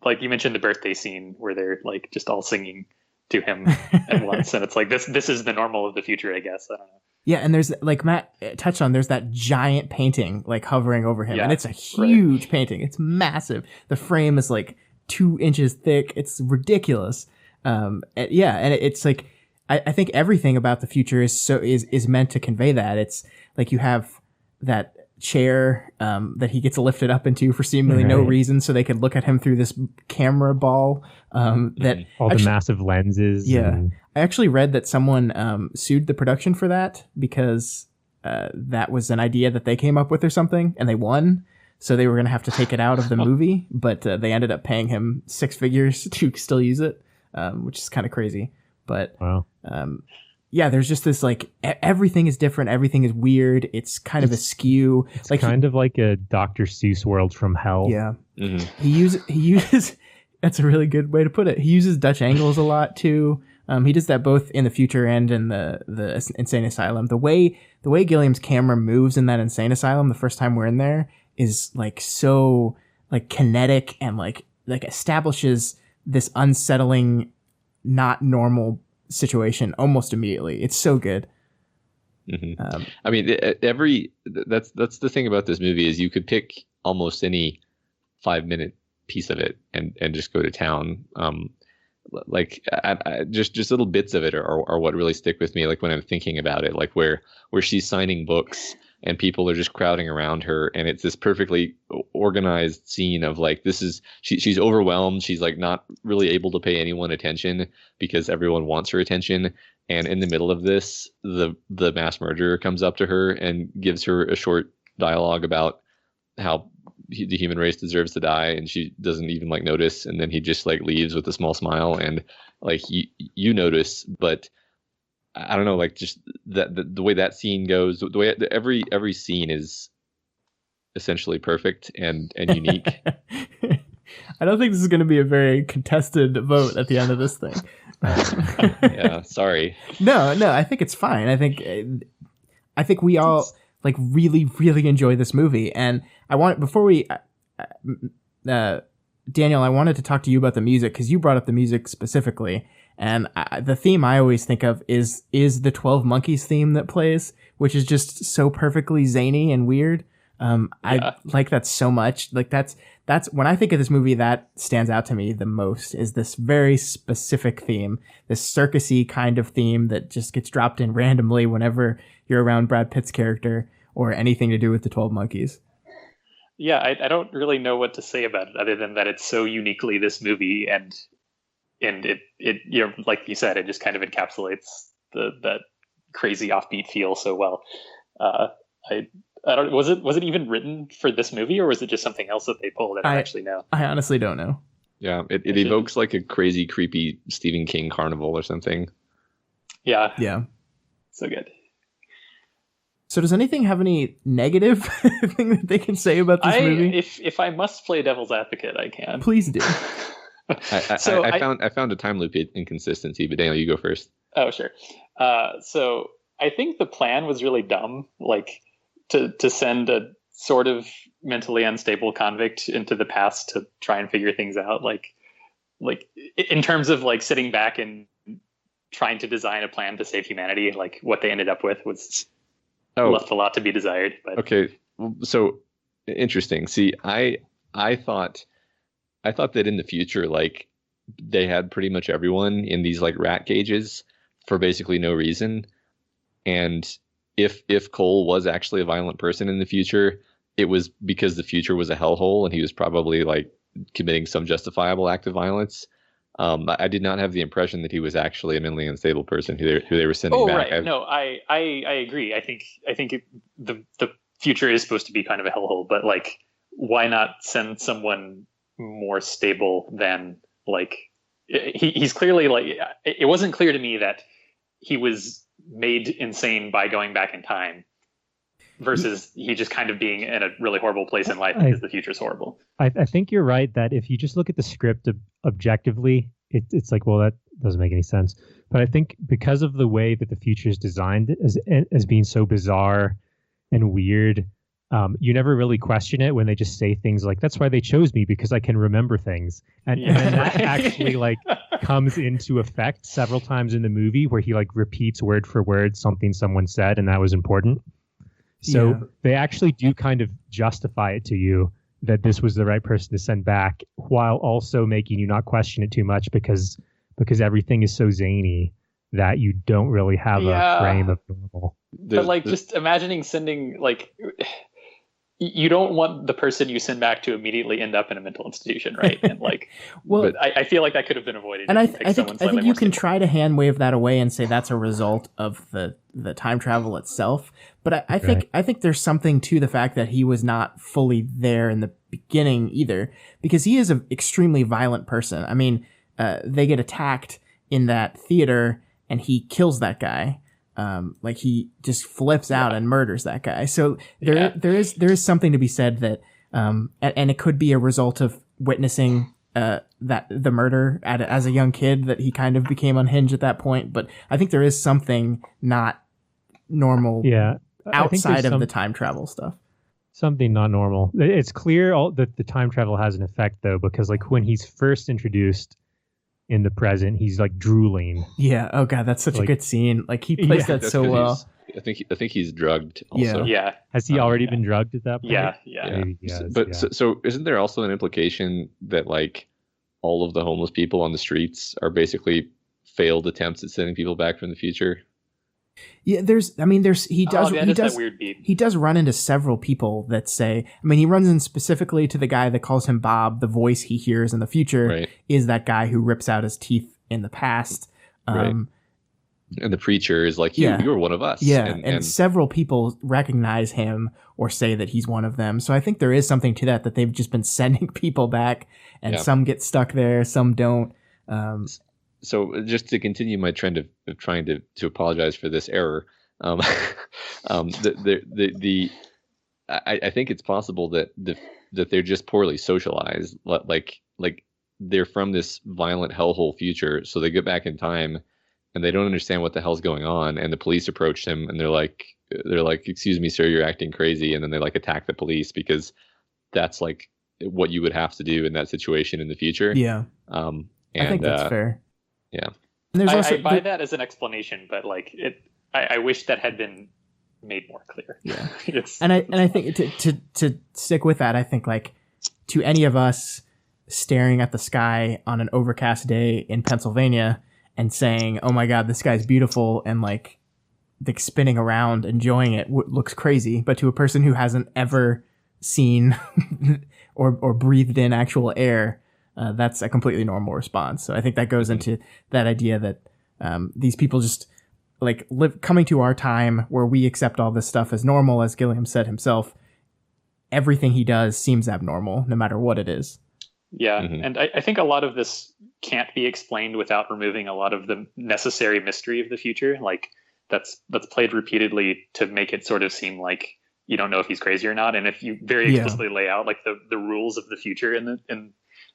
like you mentioned the birthday scene where they're like just all singing to him at once, and it's like this is the normal of the future, I guess. I don't know. Yeah, and there's, like Matt touched on, there's that giant painting like hovering over him, and it's a huge painting. It's massive. The frame is like 2 inches thick. It's ridiculous. And it's like I think everything about the future is meant to convey that. It's like you have that chair that he gets lifted up into for seemingly no reason, so they could look at him through this camera ball. That all the massive lenses. Yeah, I actually read that someone sued the production for that because that was an idea that they came up with or something, and they won. So they were going to have to take it out of the movie, but they ended up paying him 6 figures to still use it, which is kind of crazy. But wow. Yeah, there's just this, like, everything is different. Everything is weird. It's kind of askew. It's like kind of like a Dr. Seuss world from hell. Yeah. He uses that's a really good way to put it. He uses Dutch angles a lot too. He does that both in the future and in the insane asylum. The way Gilliam's camera moves in that insane asylum the first time we're in there is like so like kinetic and like establishes this unsettling, not normal situation almost immediately. It's so good. I mean, that's the thing about this movie is you could pick almost any 5-minute piece of it and just go to town. Just little bits of it are what really stick with me. Like when I'm thinking about it, like where she's signing books and people are just crowding around her, and it's this perfectly organized scene of like, she's overwhelmed. She's like not really able to pay anyone attention because everyone wants her attention. And in the middle of this, the mass murderer comes up to her and gives her a short dialogue about how the human race deserves to die, and she doesn't even like notice. And then he just like leaves with a small smile, and like you notice, but I don't know, like just the way that scene goes, the way every scene is essentially perfect and unique. I don't think this is going to be a very contested vote at the end of this thing. Yeah, sorry. No, I think it's fine. I think we all like really, really enjoy this movie. And I want, before we, Daniel, I wanted to talk to you about the music because you brought up the music specifically. And the theme I always think of is the 12 Monkeys theme that plays, which is just so perfectly zany and weird. I like that so much. Like that's when I think of this movie, that stands out to me the most, is this very specific theme, this circusy kind of theme that just gets dropped in randomly whenever you're around Brad Pitt's character or anything to do with the 12 Monkeys. Yeah, I don't really know what to say about it other than that it's so uniquely this movie, and it you know, like you said, it just kind of encapsulates that crazy offbeat feel so well. I don't, was it even written for this movie, or was it just something else that they pulled? I don't actually know. I honestly don't know. Yeah, it evokes like a crazy, creepy Stephen King carnival or something. Yeah. So good. So does anything have any negative thing that they can say about this movie? If I must play devil's advocate, I can. Please do. I found a time loop inconsistency, but Daniel, you go first. Oh, sure. So I think the plan was really dumb, like to send a sort of mentally unstable convict into the past to try and figure things out. Like in terms of like sitting back and trying to design a plan to save humanity, like what they ended up with was left a lot to be desired. But okay, so interesting. See, I thought that in the future, like they had pretty much everyone in these like rat cages for basically no reason, and if Cole was actually a violent person in the future, it was because the future was a hellhole and he was probably like committing some justifiable act of violence. I did not have the impression that he was actually a mentally unstable person who they were sending back. Right. No, I agree. I think the future is supposed to be kind of a hellhole, but like, why not send someone more stable than like he's clearly like, it wasn't clear to me that he was made insane by going back in time versus he just kind of being in a really horrible place in life because the future is horrible. I think you're right that if you just look at the script objectively, it's like, well, that doesn't make any sense. But I think because of the way that the future is designed as being so bizarre and weird, you never really question it when they just say things like, that's why they chose me, because I can remember things. And then that actually like comes into effect several times in the movie where he like repeats word for word something someone said and that was important. So they actually do kind of justify it to you that this was the right person to send back, while also making you not question it too much because everything is so zany that you don't really have a frame of normal. But like just imagining sending like, you don't want the person you send back to immediately end up in a mental institution, right? And like, well, I feel like that could have been avoided. And I think you can try to hand wave that away and say that's a result of the time travel itself. But I think there's something to the fact that he was not fully there in the beginning either, because he is an extremely violent person. I mean, they get attacked in that theater and he kills that guy. Like he just flips out and murders that guy. So there is something to be said that, and it could be a result of witnessing that the murder as a young kid, that he kind of became unhinged at that point. But I think there is something not normal outside of the time travel stuff. Something not normal. It's clear that the time travel has an effect though, because like when he's first introduced in the present, he's like drooling. Yeah. Oh god, that's such a good scene. Like he plays that so well. I think he's drugged also. Yeah. Has he already been drugged at that point? Yeah. So isn't there also an implication that like all of the homeless people on the streets are basically failed attempts at sending people back from the future? Yeah, he does run into several people that say, I mean, he runs in specifically to the guy that calls him Bob. The voice he hears in the future is that guy who rips out his teeth in the past. And the preacher is like, you're one of us. Yeah, and several people recognize him or say that he's one of them. So I think there is something to that they've just been sending people back, and some get stuck there, some don't. So just to continue my trend of trying to apologize for this error, I think it's possible that they're just poorly socialized. Like they're from this violent hellhole future, so they get back in time, and they don't understand what the hell's going on. And the police approach him, and they're like, "Excuse me, sir, you're acting crazy." And then they like attack the police because that's like what you would have to do in that situation in the future. Yeah. And, I think that's fair. Yeah. And there's also I buy that as an explanation, but like I wish that had been made more clear. Yeah. And I think to stick with that, I think like to any of us staring at the sky on an overcast day in Pennsylvania and saying, "Oh my God, this sky's beautiful," and like spinning around, enjoying it, looks crazy. But to a person who hasn't ever seen or breathed in actual air, that's a completely normal response. So I think that goes into that idea that these people just like coming to our time where we accept all this stuff as normal, as Gilliam said himself. Everything he does seems abnormal, no matter what it is. Yeah, and I think a lot of this can't be explained without removing a lot of the necessary mystery of the future. Like that's played repeatedly to make it sort of seem like you don't know if he's crazy or not. And if you very explicitly lay out like the rules of the future in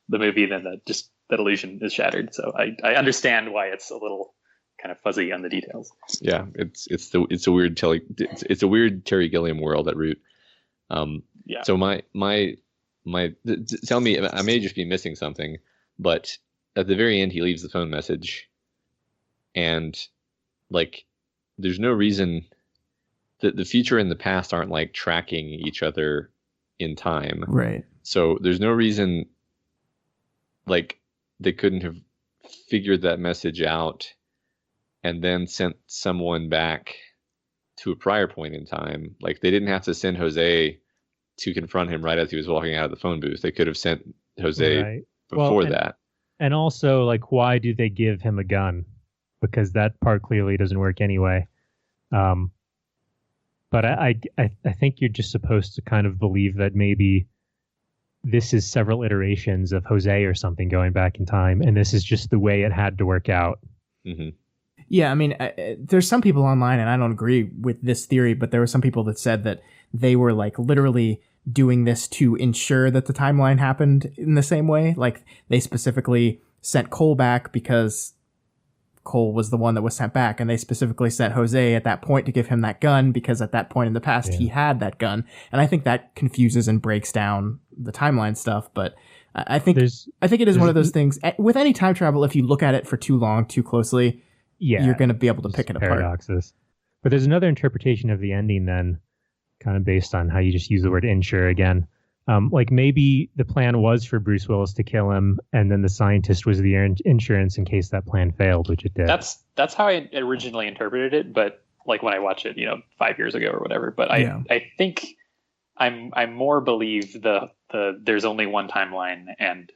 the movie, then that illusion is shattered. So I understand why it's a little kind of fuzzy on the details. Yeah, it's a weird Terry Gilliam world at root. Yeah. So my tell me, I may just be missing something, but at the very end he leaves the phone message, and like there's no reason that the future and the past aren't like tracking each other in time. Right. So there's no reason like they couldn't have figured that message out and then sent someone back to a prior point in time. Like they didn't have to send Jose to confront him right as he was walking out of the phone booth. They could have sent Jose before that. And also, like, why do they give him a gun? Because that part clearly doesn't work anyway. But I think you're just supposed to kind of believe that maybe this is several iterations of Jose or something going back in time, and this is just the way it had to work out. Mm-hmm. Yeah, I mean, there's some people online, and I don't agree with this theory, but there were some people that said that they were like literally doing this to ensure that the timeline happened in the same way. Like they specifically sent Cole back because Cole was the one that was sent back, and they specifically sent Jose at that point to give him that gun because at that point in the past he had that gun. And I think that confuses and breaks down the timeline stuff. But I think it is one of those things with any time travel. If you look at it for too long, too closely, you're going to be able to pick it apart. Paradoxes. But there's another interpretation of the ending then, kind of based on how you just use the word ensure again. Like maybe the plan was for Bruce Willis to kill him, and then the scientist was the insurance in case that plan failed, which it did. That's how I originally interpreted it, but like when I watched it, 5 years ago or whatever. But I think I more believe the there's only one timeline, and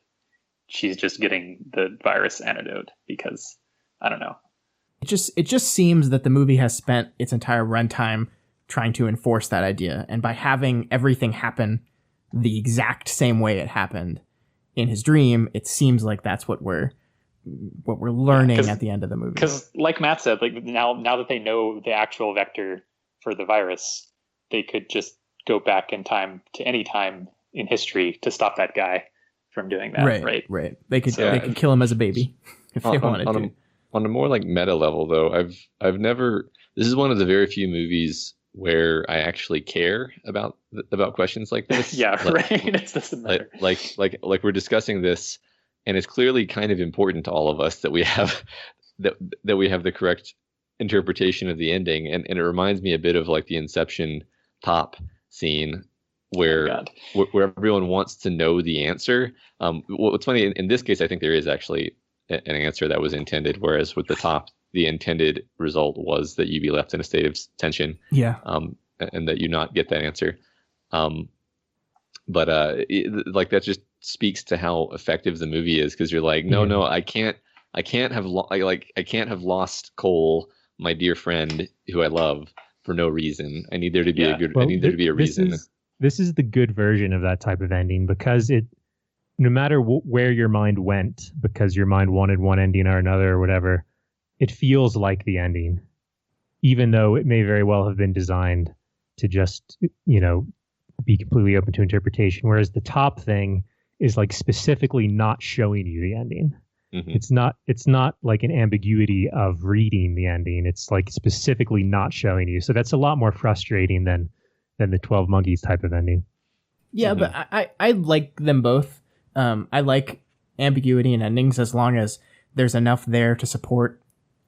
she's just getting the virus antidote because I don't know. It just seems that the movie has spent its entire runtime trying to enforce that idea, and by having everything happen the exact same way it happened in his dream, it seems like that's what we're learning at the end of the movie. Because, like Matt said, like now that they know the actual vector for the virus, they could just go back in time to any time in history to stop that guy from doing that. Right. They could kill him as a baby if they wanted to. On a more like meta level, though, I've never. This is one of the very few movies where I actually care about questions like this. Yeah, right. It doesn't matter. Like we're discussing this, and it's clearly kind of important to all of us that we have that we have the correct interpretation of the ending, and it reminds me a bit of like the Inception top scene where everyone wants to know the answer. What's funny in this case, I think there is actually an answer that was intended, whereas with the top, the intended result was that you be left in a state of tension. Yeah. And that you not get that answer. But like that just speaks to how effective the movie is, because you're like, no, I can't have lost Cole, my dear friend who I love, for no reason. I need there to be a reason. This is the good version of that type of ending, because it, no matter where your mind went, because your mind wanted one ending or another or whatever, it feels like the ending, even though it may very well have been designed to just, be completely open to interpretation. Whereas the top thing is like specifically not showing you the ending. It's not like an ambiguity of reading the ending. It's like specifically not showing you. So that's a lot more frustrating than the 12 Monkeys type of ending. Yeah, but I like them both. I like ambiguity in endings as long as there's enough there to support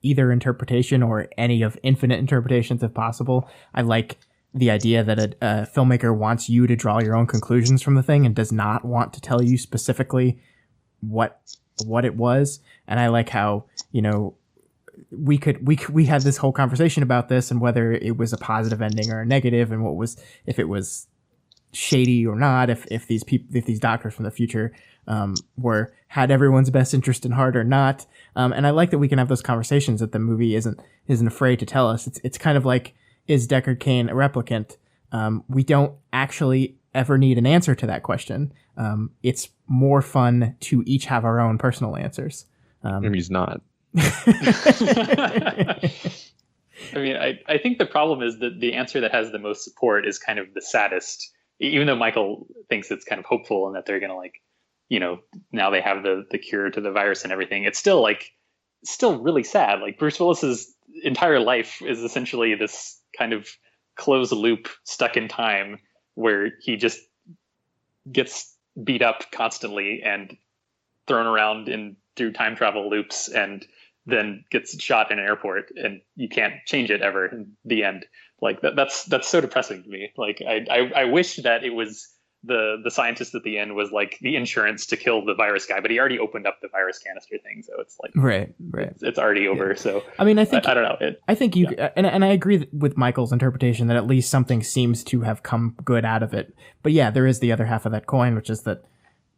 either interpretation or any of infinite interpretations if possible. I like the idea that a filmmaker wants you to draw your own conclusions from the thing and does not want to tell you specifically what it was. And I like how, we had this whole conversation about this and whether it was a positive ending or a negative, and if it was shady or not, if these doctors from the future had everyone's best interest in heart or not. And I like that we can have those conversations, that the movie isn't afraid to tell us. It's kind of like, is Deckard Cain a replicant? We don't actually ever need an answer to that question. It's more fun to each have our own personal answers. He's not. I mean, I think the problem is that the answer that has the most support is kind of the saddest, even though Michael thinks it's kind of hopeful and that they're going to now they have the cure to the virus and everything. It's still really sad. Like Bruce Willis's entire life is essentially this kind of closed loop stuck in time where he just gets beat up constantly and thrown around through time travel loops and then gets shot in an airport, and you can't change it ever in the end. Like that's so depressing to me. Like I wish that it was the scientist at the end was like the insurance to kill the virus guy, but he already opened up the virus canister thing, so it's like right. It's already over. Yeah. So I mean, I think I don't know. I think you and I agree with Michael's interpretation that at least something seems to have come good out of it. But yeah, there is the other half of that coin, which is that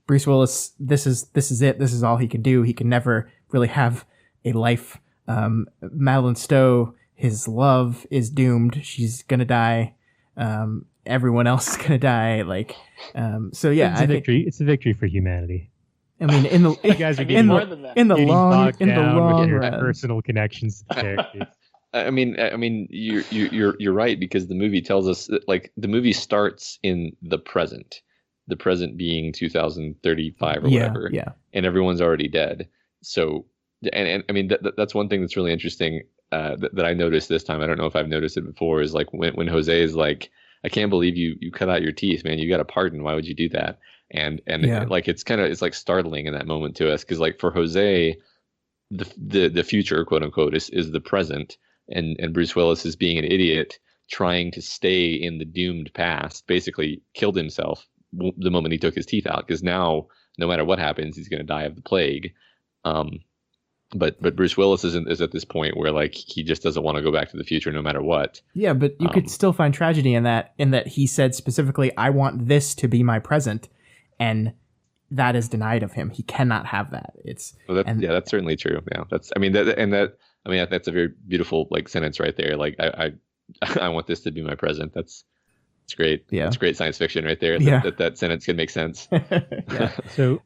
Bruce Willis, this is it. This is all he can do. He can never really have a life. Madeline Stowe, his love, is doomed. She's gonna die. Everyone else is gonna die. Like, so yeah, it's a victory. It's a victory for humanity. I mean, in the guys are in the long your run, personal connections to characters. I mean, you're right, because the movie tells us that, like, the movie starts in the present being 2035 or whatever, and everyone's already dead. So, and I mean that's one thing that's really interesting that I noticed this time. I don't know if I've noticed it before. Is like when Jose is like, I can't believe you cut out your teeth, man. You got a pardon. Why would you do that? And like it's like startling in that moment to us, because like for Jose, the future, quote unquote, is the present, and Bruce Willis is being an idiot trying to stay in the doomed past. Basically killed himself the moment he took his teeth out, because now no matter what happens, he's going to die of the plague. But Bruce Willis is at this point where like he just doesn't want to go back to the future no matter what. Yeah, but you could still find tragedy in that he said specifically, I want this to be my present, and that is denied of him. He cannot have that. That's certainly true. Yeah, that's a very beautiful like sentence right there. Like I want this to be my present. It's great. Yeah, it's great science fiction right there. That sentence can make sense. Yeah. So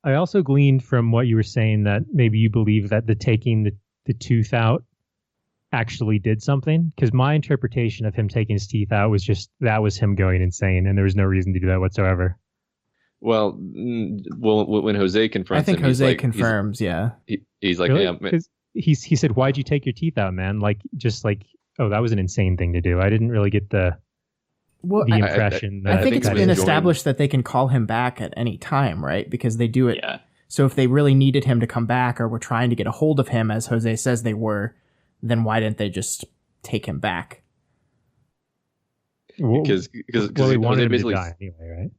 I also gleaned from what you were saying that maybe you believe that the taking the tooth out actually did something, because my interpretation of him taking his teeth out was just that was him going insane, and there was no reason to do that whatsoever. Well, when Jose confronts him, I think Jose confirms. He's like, really? Yeah. He said, "Why'd you take your teeth out, man?" Like, just like, oh, that was an insane thing to do. I didn't really get the impression. I think it's been established that they can call him back at any time, right? Because they do it. Yeah. So if they really needed him to come back, or were trying to get a hold of him, as Jose says they were, then why didn't they just take him back? Because he wanted him to die anyway,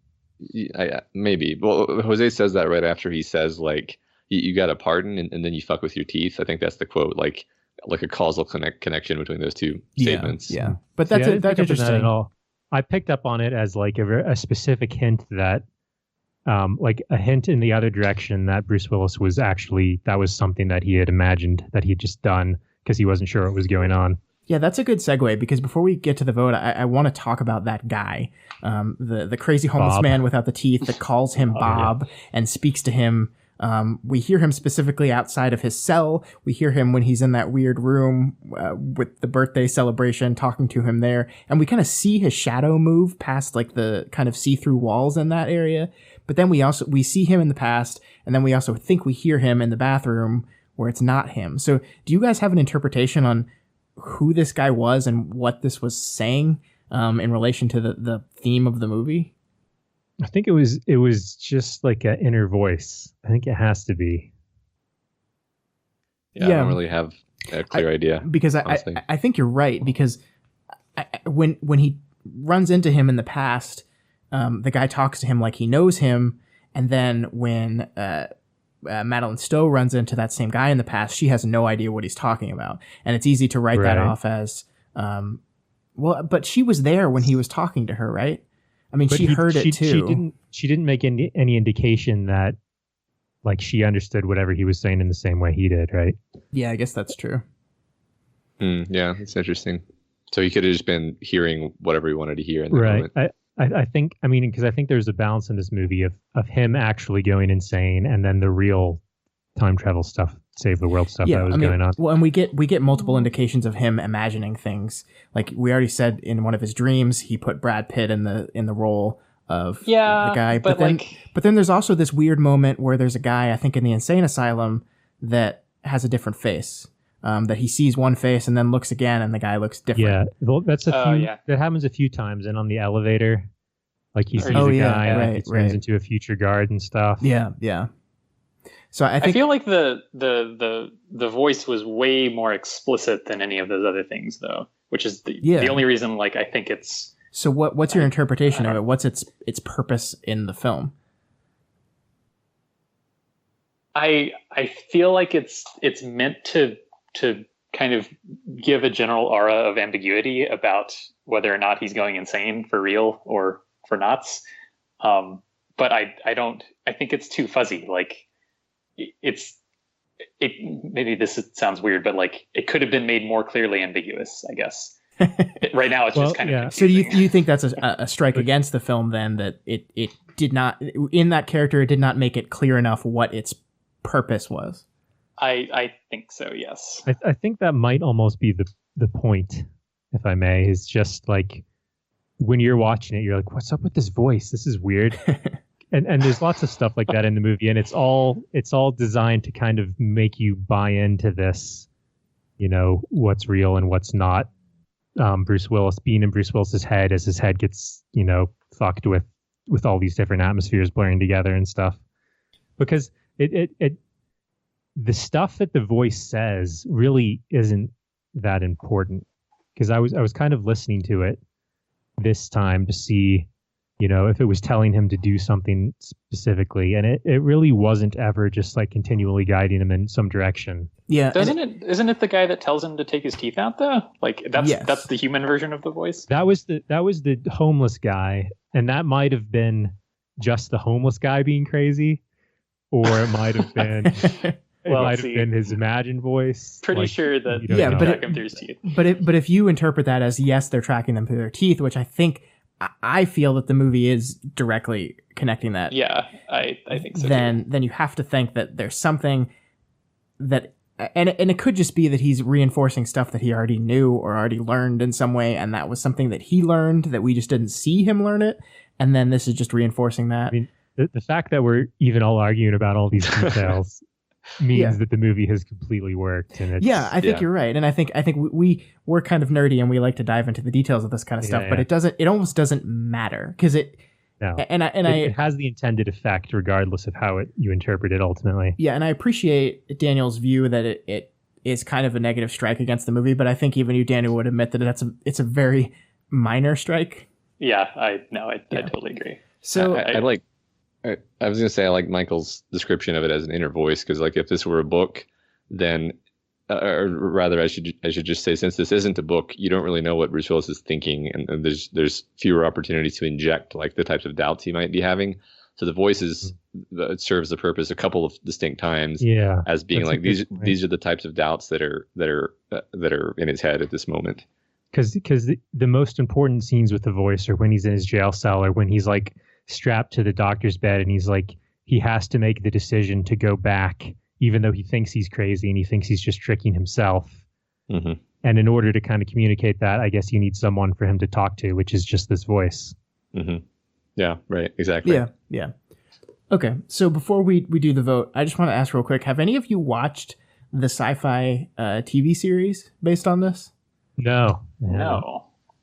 right? Maybe. Well, Jose says that right after he says like you got a pardon and then you fuck with your teeth. I think that's the quote. Like a causal connection between those two statements. Yeah. But that's interesting. That at all. I picked up on it as like a specific hint that, like a hint in the other direction that Bruce Willis was actually, that was something that he had imagined that he had just done because he wasn't sure what was going on. Yeah, that's a good segue, because before we get to the vote, I want to talk about that guy, the crazy homeless man without the teeth that calls him Bob and speaks to him We hear him specifically outside of his cell. We hear him when he's in that weird room with the birthday celebration, talking to him there. And we kind of see his shadow move past like the kind of see-through walls in that area. But then we see him in the past, and then we also think we hear him in the bathroom where it's not him. So do you guys have an interpretation on who this guy was and what this was saying in relation to the theme of the movie? I think it was just like an inner voice. I think it has to be. Yeah, I don't really have a clear idea. Because I think you're right, because when he runs into him in the past, the guy talks to him like he knows him, and then when Madeline Stowe runs into that same guy in the past, she has no idea what he's talking about. And it's easy to write that off as, but she was there when he was talking to her, right? I mean, she heard it too. She didn't make any indication that like she understood whatever he was saying in the same way he did, right? Yeah, I guess that's true. Yeah, it's interesting. So he could have just been hearing whatever he wanted to hear in that moment. I think, I mean, because I think there's a balance in this movie of him actually going insane and then the real time travel stuff, save the world stuff that was going on. Well, and we get multiple indications of him imagining things. Like we already said, in one of his dreams, he put Brad Pitt in the role of the guy. But then there's also this weird moment where there's a guy, I think in the insane asylum, that has a different face. That he sees one face and then looks again, and the guy looks different. Yeah, that's that happens a few times. And on the elevator, like he sees a guy, and he turns into a future guard and stuff. Yeah. So I feel like the voice was way more explicit than any of those other things, though, which is the only reason. Like I think it's. So what's your interpretation of it? What's its purpose in the film? I feel like it's meant to kind of give a general aura of ambiguity about whether or not he's going insane for real or for knots. But I think it's too fuzzy. Like maybe this sounds weird, but like it could have been made more clearly ambiguous, I guess. Right now it's just kind of confusing. So do you think that's a strike against the film then, that it did not, in that character, it did not make it clear enough what its purpose was? I think so, yes. I think that might almost be the point, if I may, is just like when you're watching it, you're like, what's up with this voice? This is weird. and there's lots of stuff like that in the movie, and it's all designed to kind of make you buy into this, you know, what's real and what's not. Bruce Willis being in Bruce Willis's head as his head gets, you know, fucked with all these different atmospheres blurring together and stuff. Because the stuff that the voice says really isn't that important, because I was kind of listening to it this time to see, you know, if it was telling him to do something specifically, and it really wasn't ever just like continually guiding him in some direction. Yeah. Isn't it the guy that tells him to take his teeth out though? Like that's the human version of the voice. That was the homeless guy, and that might have been just the homeless guy being crazy, or it might have been it might have been his imagined voice. Pretty sure that track him through his teeth. But if you interpret that as yes, they're tracking them through their teeth, which I feel that the movie is directly connecting that. Yeah, I think so. Then you have to think that there's something that, and it could just be that he's reinforcing stuff that he already knew or already learned in some way, and that was something that he learned that we just didn't see him learn it, and then this is just reinforcing that. I mean, the fact that we're even all arguing about all these details means that the movie has completely worked. And it's, I think you're right, and I think we're kind of nerdy and we like to dive into the details of this kind of stuff, but it almost doesn't matter because it has the intended effect regardless of how you interpret it ultimately. Yeah, and I appreciate Daniel's view that it is kind of a negative strike against the movie, but I think even you, Daniel, would admit that it's a very minor strike. Yeah, I totally agree. So I was going to say I like Michael's description of it as an inner voice, because like if this were a book, then or rather I should just say, since this isn't a book, you don't really know what Bruce Willis is thinking, and there's fewer opportunities to inject like the types of doubts he might be having. So the voice it serves the purpose a couple of distinct times as being like these are the types of doubts that are in his head at this moment. Because the most important scenes with the voice are when he's in his jail cell, or when he's like strapped to the doctor's bed and he's like he has to make the decision to go back, even though he thinks he's crazy and he thinks he's just tricking himself. Mm-hmm. And in order to kind of communicate that, I guess you need someone for him to talk to, which is just this voice. Mm-hmm. Yeah, right. Exactly. Yeah. Okay, so before we do the vote, I just want to ask real quick, have any of you watched the sci-fi TV series based on this? No.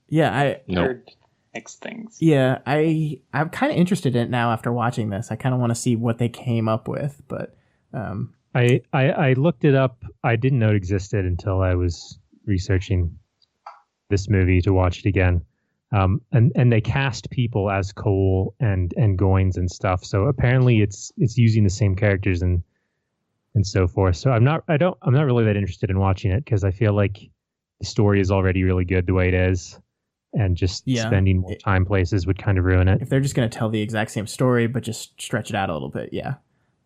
Yeah, I heard mixed things. Yeah, I'm kind of interested in it now after watching this. I kind of want to see what they came up with, but I looked it up. I didn't know it existed until I was researching this movie to watch it again. And they cast people as Cole and Goins and stuff. So apparently it's using the same characters and so forth. So I'm not really that interested in watching it because I feel like the story is already really good the way it is, and just spending more time places would kind of ruin it. If they're just going to tell the exact same story but just stretch it out a little bit,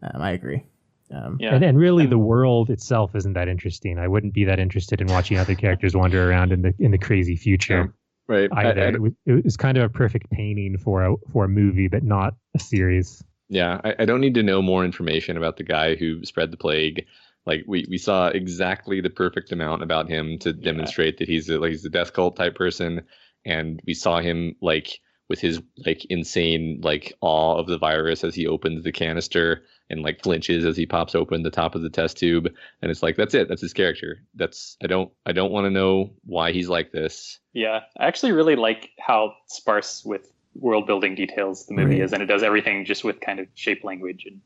I agree. And really, the world itself isn't that interesting. I wouldn't be that interested in watching other characters wander around in the crazy future. Right. Either. It was kind of a perfect painting for a movie, but not a series. Yeah, I don't need to know more information about the guy who spread the plague. Like we saw exactly the perfect amount about him to demonstrate that he's a death cult type person, and we saw him like with his like insane like awe of the virus as he opens the canister and like flinches as he pops open the top of the test tube, and it's like that's his character. I don't want to know why he's like this. Yeah, I actually really like how sparse with world building details the movie is, and it does everything just with kind of shape language and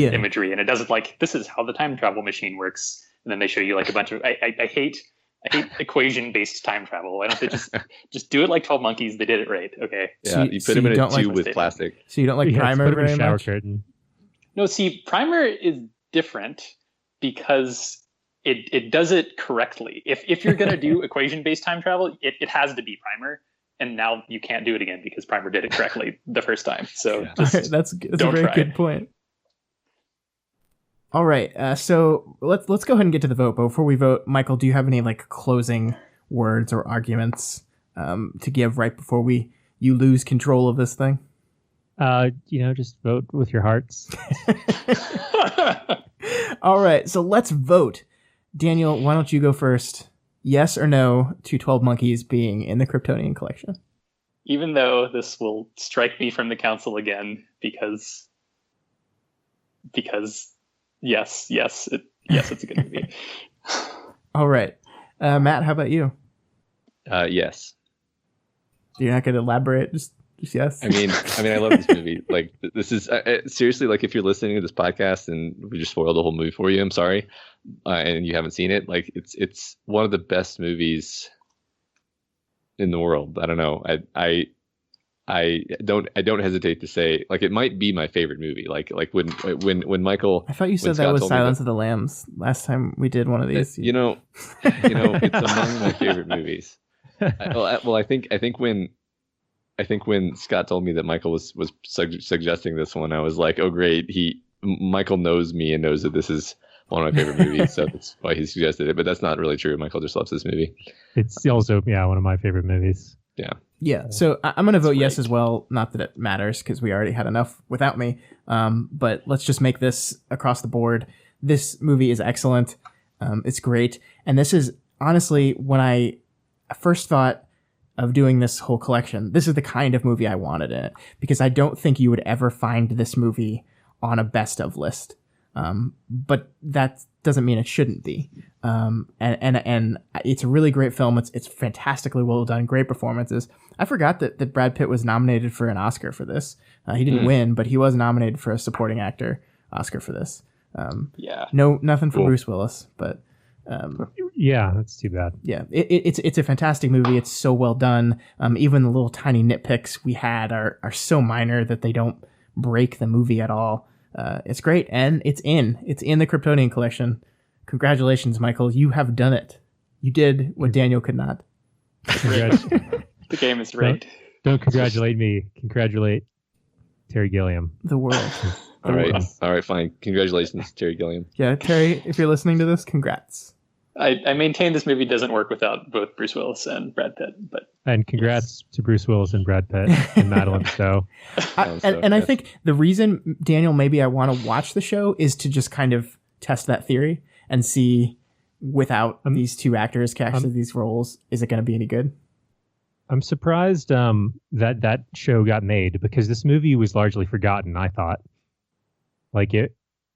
imagery, and it doesn't like this is how the time travel machine works, and then they show you like a bunch of I hate equation based time travel. Why don't they just do it like 12 Monkeys? They did it right. Okay. Yeah, you put him in a tube with plastic. So you don't like Primer very much? Curtain. No, see, Primer is different because it does it correctly. If you're going to do equation-based time travel, it has to be Primer. And now you can't do it again because Primer did it correctly the first time. So that's a very good point. All right, so let's go ahead and get to the vote. But before we vote, Michael, do you have any like closing words or arguments to give right before you lose control of this thing? Just vote with your hearts. All right, so let's vote. Daniel, why don't you go first? Yes or no to 12 Monkeys being in the Kryptonian Collection? Even though this will strike me from the council again, because yes, it's a good movie. All right, Matt, how about you? Yes. You're not going to elaborate? Just yes. I mean, I love this movie. Like, this is seriously, like, if you're listening to this podcast and we just spoiled the whole movie for you, I'm sorry, and you haven't seen it. Like, it's one of the best movies in the world. I don't know. I don't hesitate to say, like, it might be my favorite movie. Like when Michael. I thought you said that was Silence of the Lambs last time we did one of these. It's among my favorite movies. I think when Scott told me that Michael was suggesting this one, I was like, oh great, Michael knows me and knows that this is one of my favorite movies, so that's why he suggested it. But that's not really true. Michael just loves this movie. It's also one of my favorite movies. Yeah. So I'm going to vote yes as well. Not that it matters because we already had enough without me. But let's just make this across the board. This movie is excellent. It's great, and this is honestly when I first thought of doing this whole collection, this is the kind of movie I wanted in it, because I don't think you would ever find this movie on a best of list. But that doesn't mean it shouldn't be. And it's a really great film. It's fantastically well done. Great performances. I forgot that Brad Pitt was nominated for an Oscar for this. He didn't win, but he was nominated for a supporting actor Oscar for this. Nothing for Bruce Willis, but that's too bad. Yeah, it's a fantastic movie. It's so well done. Even the little tiny nitpicks we had are so minor that they don't break the movie at all. It's great, and it's in the Kryptonian Collection. Congratulations, Michael. You have done it. You did what Daniel could not. The game is rigged. Don't congratulate me. Congratulate Terry Gilliam. The world. All right, fine. Congratulations, Terry Gilliam. Yeah, Terry, if you're listening to this, congrats. I maintain this movie doesn't work without both Bruce Willis and Brad Pitt. And congrats to Bruce Willis and Brad Pitt and Madeline Stowe. I think the reason, Daniel, maybe I want to watch the show is to just kind of test that theory and see, without these two actors casted these roles, is it going to be any good? I'm surprised that show got made, because this movie was largely forgotten, I thought. Like it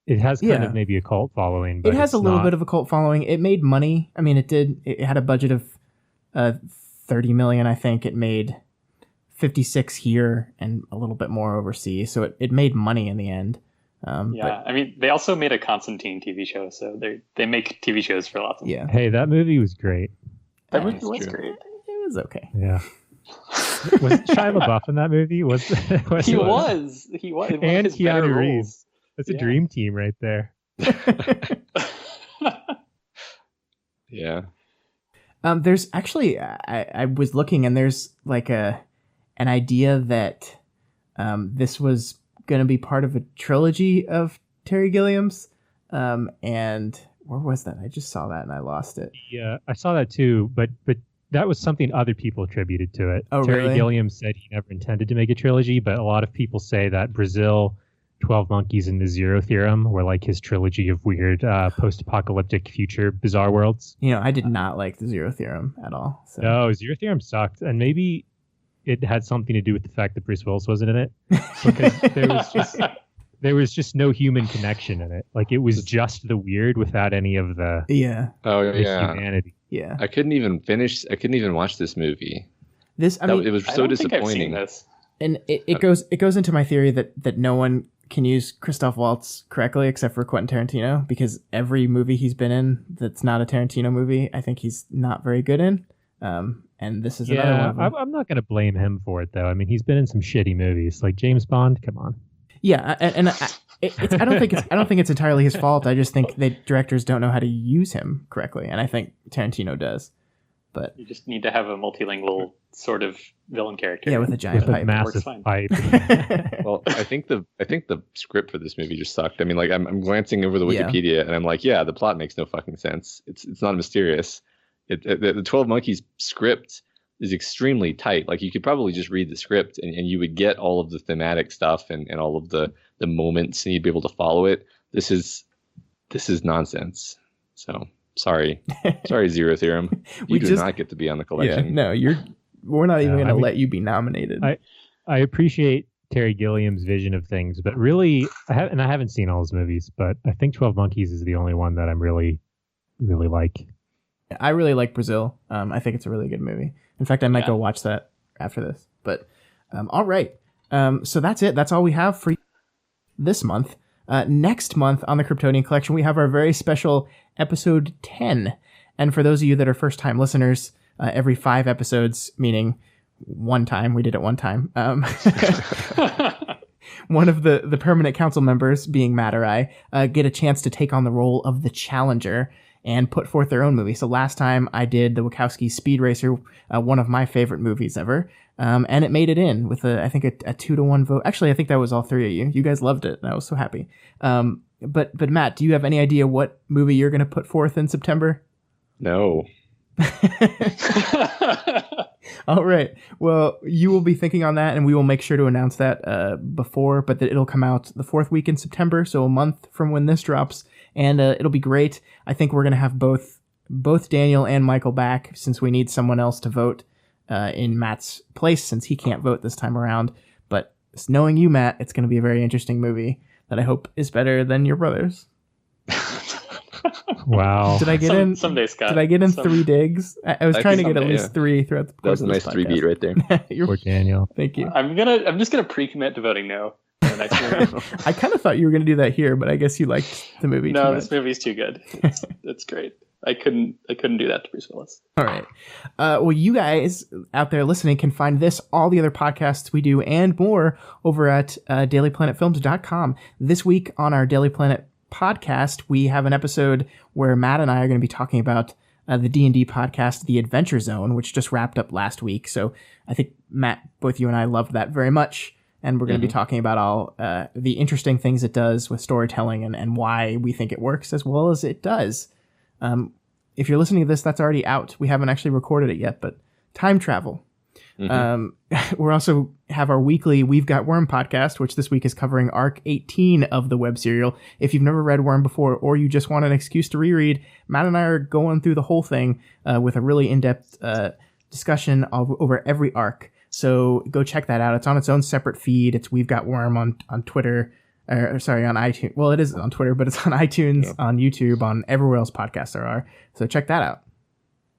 has kind of maybe a cult following, but it has a little bit of a cult following. It made money. I mean, it had a budget of $30 million, I think. It made 56 here and a little bit more overseas. So it made money in the end. But, I mean, they also made a Constantine TV show, so they make TV shows for lots of them. Yeah. Hey, that movie was great. That movie was great. It was okay. Yeah. Was Shia LaBeouf in that movie? He was. And Keanu Reeves. That's a dream team right there. Yeah. There's actually, I was looking, and there's like an idea that this was going to be part of a trilogy of Terry Gilliam's. And where was that? I just saw that and I lost it. Yeah, I saw that too, but that was something other people attributed to it. Oh, Terry really? Gilliam said he never intended to make a trilogy, but a lot of people say that Brazil, 12 Monkeys, and The Zero Theorem were like his trilogy of weird post-apocalyptic future bizarre worlds. You know, I did not like The Zero Theorem at all. So. No, Zero Theorem sucked, and maybe it had something to do with the fact that Bruce Willis wasn't in it, because there was just no human connection in it. Like, it was just the weird without any of the humanity. Yeah. I couldn't even watch this movie. It was so disappointing. And it goes into my theory that no one can use Christoph Waltz correctly except for Quentin Tarantino, because every movie he's been in that's not a Tarantino movie, I think he's not very good in. And this is another one of them. I'm not going to blame him for it, though. I mean, he's been in some shitty movies, like James Bond. Come on. Yeah, I don't think it's entirely his fault. I just think that directors don't know how to use him correctly, and I think Tarantino does. But you just need to have a multilingual sort of villain character. Yeah, with a giant pipe. A massive pipe. Well, I think the script for this movie just sucked. I mean, like I'm glancing over the Wikipedia and I'm like, yeah, the plot makes no fucking sense. It's not mysterious. The 12 Monkeys script is extremely tight. Like, you could probably just read the script and you would get all of the thematic stuff and all of the moments, and you'd be able to follow it. This is nonsense. So sorry, Zero Theorem. You do not get to be on the collection. Yeah, no, we're not even going to let you be nominated. I appreciate Terry Gilliam's vision of things, but really, I haven't seen all his movies, but I think 12 Monkeys is the only one that I'm really, really like. I really like Brazil. I think it's a really good movie. In fact, I might go watch that after this. But all right. So that's it. That's all we have for this month. Next month on the Kryptonian Collection, we have our very special episode 10. And for those of you that are first-time listeners, every 5 episodes, meaning one time, we did it one time. One of the permanent council members, being Matt or I, get a chance to take on the role of the challenger and put forth their own movie. So last time I did the Wachowski Speed Racer, one of my favorite movies ever, and it made it in with I think a 2-1 vote. Actually, I think that was all 3 of you. You guys loved it, and I was so happy. But Matt, do you have any idea what movie you're going to put forth in September? No. All right. Well, you will be thinking on that, and we will make sure to announce that before, but that it'll come out the 4th week in September, so a month from when this drops, and it'll be great. I think we're going to have both Daniel and Michael back, since we need someone else to vote in Matt's place, since he can't vote this time around. But knowing you, Matt, it's going to be a very interesting movie that I hope is better than your brother's. Wow. Did I get in? Someday, Scott. Did I get in 3 digs? I was trying to get at least 3 throughout the course That was a nice 3 beat right there. Poor Daniel. Thank you. I'm just gonna pre-commit to voting no. For the next movie. I kind of thought you were going to do that here, but I guess you liked the movie. No, too this much. movie's too good. It's great. I couldn't do that to Bruce Willis. All right. Well, you guys out there listening can find this, all the other podcasts we do, and more over at dailyplanetfilms.com. This week on our Daily Planet podcast, we have an episode where Matt and I are going to be talking about the D&D podcast, The Adventure Zone, which just wrapped up last week. So I think, Matt, both you and I loved that very much. And we're going to be talking about all the interesting things it does with storytelling and why we think it works as well as it does. if you're listening to this, that's already out. We haven't actually recorded it yet, but time travel. We're also have our weekly We've Got Worm podcast, which this week is covering arc 18 of the web serial. If you've never read Worm before, or you just want an excuse to reread, Matt and I are going through the whole thing with a really in-depth discussion over every arc. So go check that out. It's on its own separate feed. It's We've Got Worm on Twitter. On iTunes. Well, it is on Twitter, but it's on iTunes, on YouTube, on everywhere else podcasts there are. So check that out.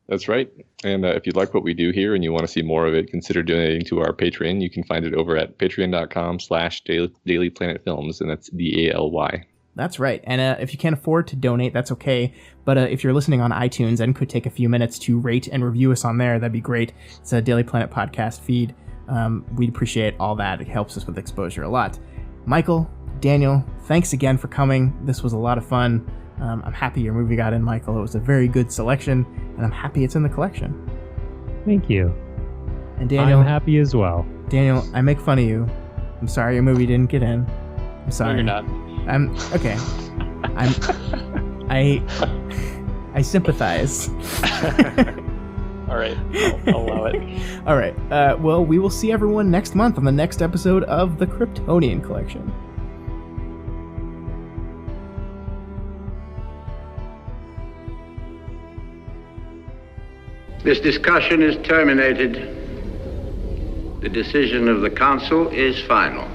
That's right. And if you like what we do here and you want to see more of it, consider donating to our Patreon. You can find it over at patreon.com/Daily Planet Films, and that's DALY. That's right. And if you can't afford to donate, that's okay. But if you're listening on iTunes and could take a few minutes to rate and review us on there, that'd be great. It's a Daily Planet podcast feed. We'd appreciate all that. It helps us with exposure a lot. Michael, Daniel, thanks again for coming. This was a lot of fun. I'm happy your movie got in, Michael. It was a very good selection, and I'm happy it's in the collection. Thank you. And Daniel, I'm happy as well. Daniel, I make fun of you. I'm sorry your movie didn't get in. I'm sorry. No, you're not. I'm okay. I sympathize. All right, I'll allow it. All right. Well, we will see everyone next month on the next episode of the Kryptonian Collection. This discussion is terminated. The decision of the Council is final.